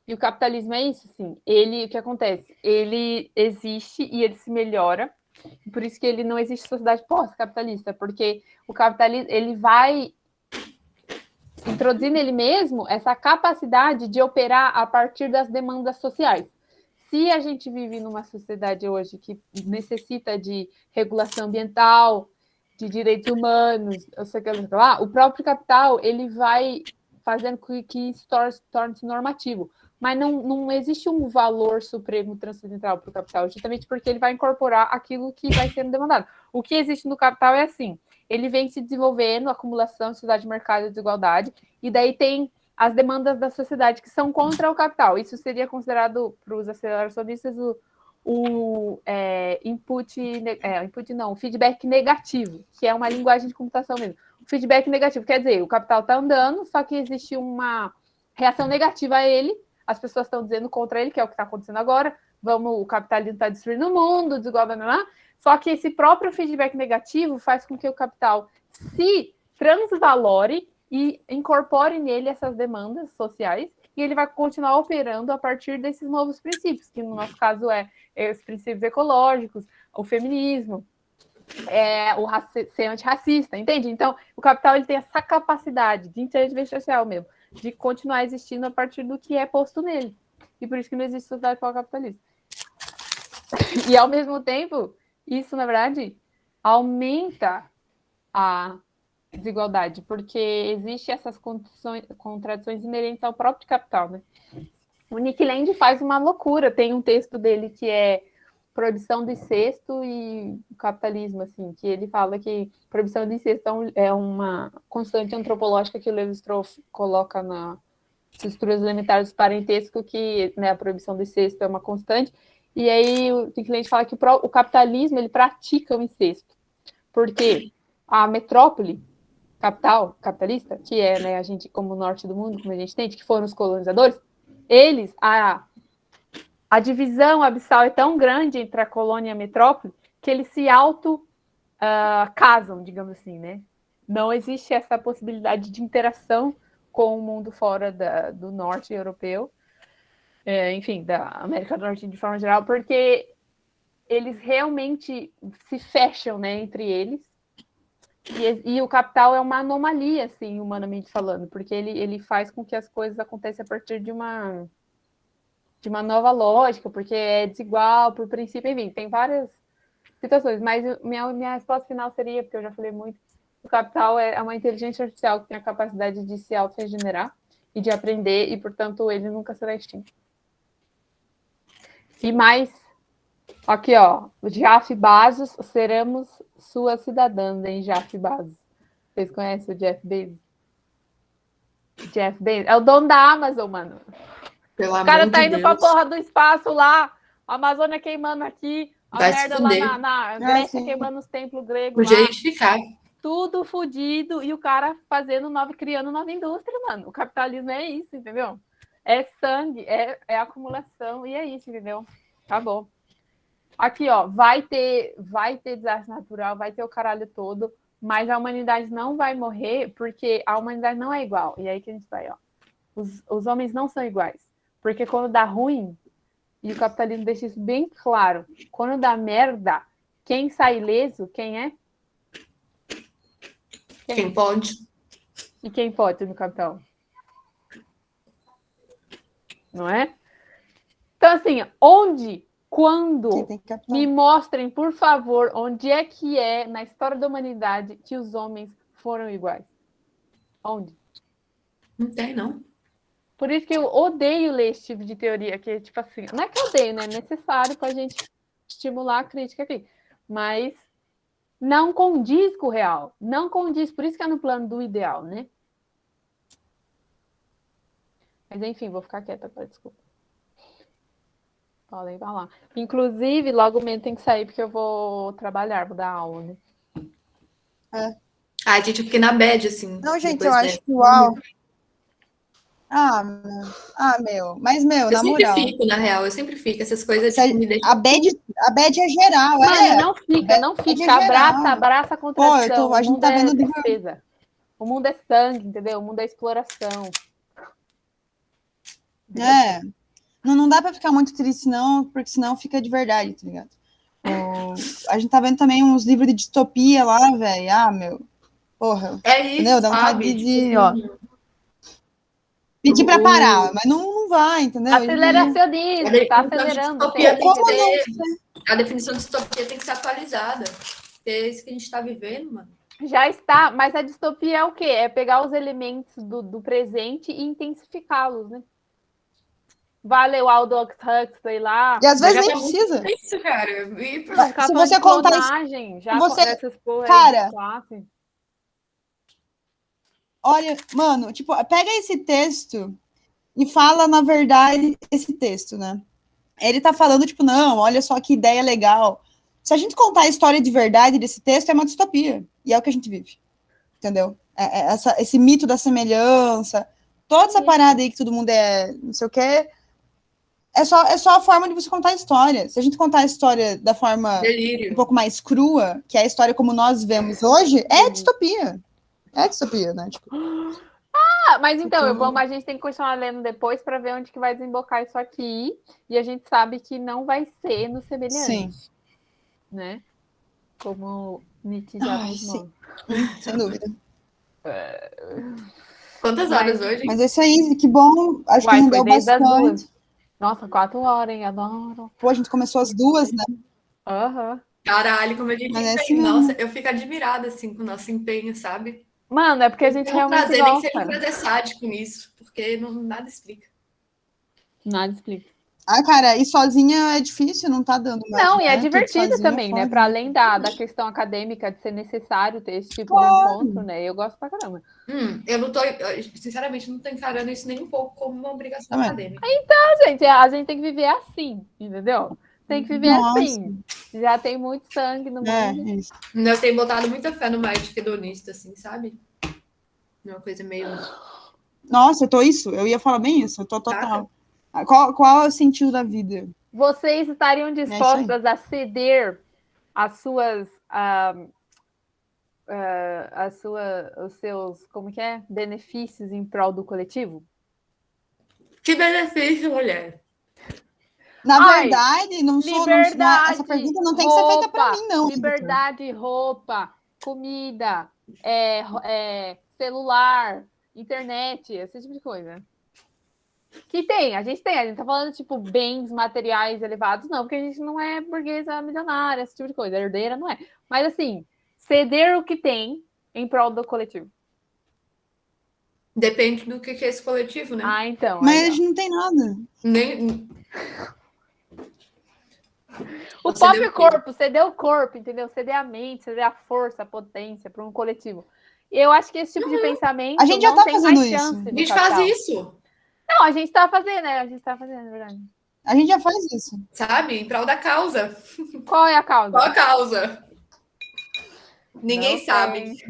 E o capitalismo é isso, sim. O que acontece? Ele existe e ele se melhora. Por isso que ele não existe sociedade pós-capitalista, porque o capitalismo ele vai introduzir nele mesmo essa capacidade de operar a partir das demandas sociais. Se a gente vive numa sociedade hoje que necessita de regulação ambiental, de direitos humanos, o próprio capital ele vai fazendo que isso torne-se normativo. Mas não existe um valor supremo transcendental para o capital, justamente porque ele vai incorporar aquilo que vai sendo demandado. O que existe no capital é assim, ele vem se desenvolvendo, acumulação, sociedade de mercado e desigualdade, e daí tem as demandas da sociedade que são contra o capital. Isso seria considerado, para os aceleracionistas, o feedback negativo, que é uma linguagem de computação mesmo. O feedback negativo quer dizer, o capital está andando, só que existe uma reação negativa a ele, as pessoas estão dizendo contra ele, que é o que está acontecendo agora, o capitalismo está destruindo o mundo, desigualdade, só que esse próprio feedback negativo faz com que o capital se transvalore e incorpore nele essas demandas sociais, e ele vai continuar operando a partir desses novos princípios, que no nosso caso é os princípios ecológicos, o feminismo, ser antirracista, entende? Então, o capital ele tem essa capacidade de intervenção social mesmo, de continuar existindo a partir do que é posto nele. E por isso que não existe sociedade para o capitalismo. E, ao mesmo tempo, isso, na verdade, aumenta a desigualdade, porque existem essas contradições inerentes ao próprio capital, né? O Nick Land faz uma loucura. Tem um texto dele que é proibição do incesto e capitalismo, assim, que ele fala que proibição do incesto é uma constante antropológica que o Levi-Strauss coloca nas estruturas elementares do parentesco, que, né, a proibição do incesto é uma constante, e aí o Nick Land fala que o capitalismo ele pratica o incesto, porque a metrópole capitalista, que é, né, a gente, como o norte do mundo, como a gente tem, que foram os colonizadores, eles, a divisão abissal é tão grande entre a colônia e a metrópole que eles se casam, digamos assim, né? Não existe essa possibilidade de interação com o mundo fora do norte europeu, enfim, da América do Norte de forma geral, porque eles realmente se fecham, né, entre eles. E o capital é uma anomalia, assim, humanamente falando, porque ele faz com que as coisas aconteçam a partir de uma nova lógica, porque é desigual por princípio, enfim, tem várias situações, mas minha resposta final seria, porque eu já falei muito, o capital é uma inteligência artificial que tem a capacidade de se auto-regenerar e de aprender, e, portanto, ele nunca será extinto. E mais, aqui, ó, o Jeff Bezos, seremos suas cidadãs, hein, Jeff Bezos. Vocês conhecem o Jeff Bezos? Jeff Bezos é o dono da Amazon, mano. O cara tá indo pra porra do espaço lá, a Amazônia queimando aqui, a merda lá na Grécia queimando os templos gregos. Podia ficar. Tudo fodido, e o cara criando nova indústria, mano. O capitalismo é isso, entendeu? É sangue, é acumulação, e é isso, entendeu? Acabou. Aqui, ó, vai ter desastre natural, vai ter o caralho todo, mas a humanidade não vai morrer porque a humanidade não é igual. E aí que a gente vai, ó. Os homens não são iguais. Porque quando dá ruim, e o capitalismo deixa isso bem claro, quando dá merda, quem sai ileso, quem é? Quem pode. E quem pode no capital? Não é? Então, assim, quando me mostrem, por favor, onde é que na história da humanidade que os homens foram iguais? Onde? Não tem, não. Por isso que eu odeio ler esse tipo de teoria, que é tipo assim, não é que eu odeio, né? É necessário para a gente estimular a crítica aqui, mas não condiz com o real, não condiz, por isso que é no plano do ideal, né? Mas enfim, vou ficar quieta, desculpa. Podem falar. Inclusive, logo mesmo tem que sair, porque eu vou trabalhar, vou dar aula, né? A gente fica na bad, assim. Não, gente, eu acho que uau. Meu. Mas, meu, na moral. Eu sempre fico, na real. Eu sempre fico. Essas coisas tipo, me deixam... A bad é geral, Mano, não fica. Abraça a contradição. A gente tá vendo tristeza. O mundo é sangue, entendeu? O mundo é exploração. Não dá pra ficar muito triste, não, porque senão fica de verdade, tá ligado? A gente tá vendo também uns livros de distopia lá, velho. Meu. Porra. É isso, entendeu? Dá vontade de, ó... pedir para parar, mas não vai, entendeu? Aceleracionismo, tá acelerando. A definição de distopia tem que ser atualizada. É isso que a gente está vivendo, mano. Já está, mas a distopia é o quê? É pegar os elementos do presente e intensificá-los, né? Vale o Aldous Huxley lá. E às vezes nem precisa. Isso, cara. Se você contar cara, olha, mano, tipo, pega esse texto e fala, na verdade, esse texto, né? Ele tá falando, tipo, não, olha só que ideia legal. Se a gente contar a história de verdade desse texto, é uma distopia. E é o que a gente vive. Entendeu? Esse mito da semelhança, toda essa parada aí que todo mundo é não sei o quê, é só a forma de você contar a história. Se a gente contar a história da forma um pouco mais crua, que é a história como nós vemos hoje, é distopia. É distopia, né? Tipo, Mas então, Então- a gente tem que continuar lendo depois para ver onde que vai desembocar isso aqui. E a gente sabe que não vai ser no semelhante, sim. né? Como Nietzsche já Ai, nos sim. mostra. Sem dúvida. Quantas horas hoje? Mas é isso aí, que bom. Acho que Uai, foi rendeu desde as bastante. 2. Nossa, 4 horas, hein? Adoro. Pô, a gente começou às 2, né? Aham. Caralho, como a gente Mas é assim empenha. Nossa, mesmo. eu fico admirada, assim, com o nosso empenho, sabe? Mano, é porque a gente Tem um realmente prazer, nem seja um gosta. prazer sádico nisso, porque não, nada explica. Nada explica. Ah, cara, ir sozinha é difícil, não tá dando mais, Não, e é né? Tudo divertido sozinha é também, né? foda, Para né? além da questão acadêmica de ser necessário ter esse tipo de Claro. encontro, né? Eu gosto pra caramba. Eu não tô, sinceramente, não tô encarando isso nem um pouco como uma obrigação Também. acadêmica. A gente tem que viver assim, entendeu? Tem que viver Nossa. assim. Já tem muito sangue no mundo. É isso. Eu tenho botado muita fé numa ética hedonista, assim, sabe? Uma coisa meio. Nossa, eu tô isso. Eu ia falar bem isso. Eu tô total. Qual é o sentido da vida? Vocês estariam É isso aí. dispostas a ceder os seus, como que é? Benefícios em prol do coletivo? Que benefício, mulher. Na Ai, verdade, não sou. Não, essa pergunta não tem que ser feita pra mim, não. liberdade, roupa, comida, celular, internet, esse tipo de coisa. A gente tá falando, tipo, bens materiais elevados, não, porque a gente não é burguesa milionária, esse tipo de coisa, herdeira não é. Mas, assim, ceder o que tem em prol do coletivo. Depende do que é esse coletivo, né? Ah, então. Mas Aí, a gente não tem nada. Nem. o Você deu próprio o quê? corpo, ceder o corpo, entendeu? Ceder a mente, ceder a força, a potência para um coletivo. E eu acho que esse tipo de pensamento A gente já não tá tem fazendo mais isso. chance A no gente faz capital. isso, Não, a gente tá fazendo, né? A gente tá fazendo, é verdade. A gente já faz isso. sabe? Em prol da causa. Qual é a causa? Qual a causa? Ninguém Não sabe. sei.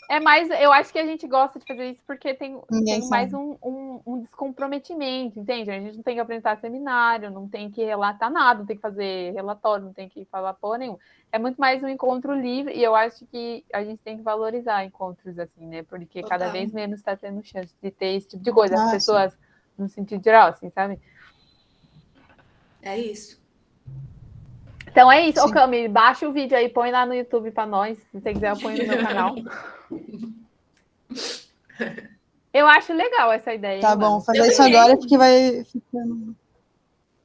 É mais, eu acho que a gente gosta de fazer isso porque tem Ninguém mais sabe. um descomprometimento, entende? A gente não tem que apresentar seminário, não tem que relatar nada, não tem que fazer relatório, não tem que falar porra nenhuma. É muito mais um encontro livre e eu acho que a gente tem que valorizar encontros assim, né? Porque cada Total. vez menos está tendo chance de ter esse tipo de coisa. As Ah, pessoas, no sentido geral, assim, sabe? É isso. Então é isso. Ô, Sim. Cami, baixa o vídeo aí, põe lá no YouTube pra nós. Se você quiser, eu ponho no meu canal. Eu acho legal essa ideia. Tá hein, bom, mano? fazer Eu isso também. agora porque vai ficando.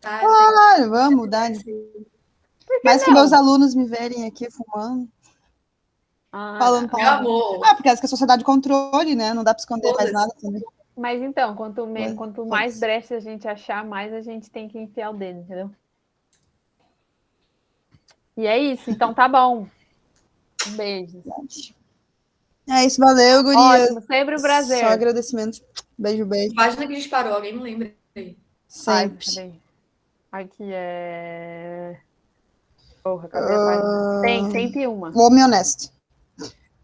Tá, Claro, vamos, Dani. Mais que não? meus alunos me verem aqui fumando, falando Meu palavrão. amor. Ah, porque acho que a sociedade controle, né? Não dá pra esconder mais Foda-se. nada também. Mas então, quanto mais Foda-se. brecha a gente achar, mais a gente tem que enfiar o dedo, entendeu? E é isso, então tá bom. Um beijo. É isso, valeu, gurias. Ótimo, sempre um prazer. Só agradecimento. Beijo, beijo. Página que disparou, alguém me lembra aí. Sempre. Cadê? Aqui é. Porra, cadê a página? 101. O homem honesto.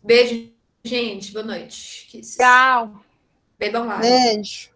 Beijo, gente. Boa noite. Kisses. Tchau. Bebam água. Beijo.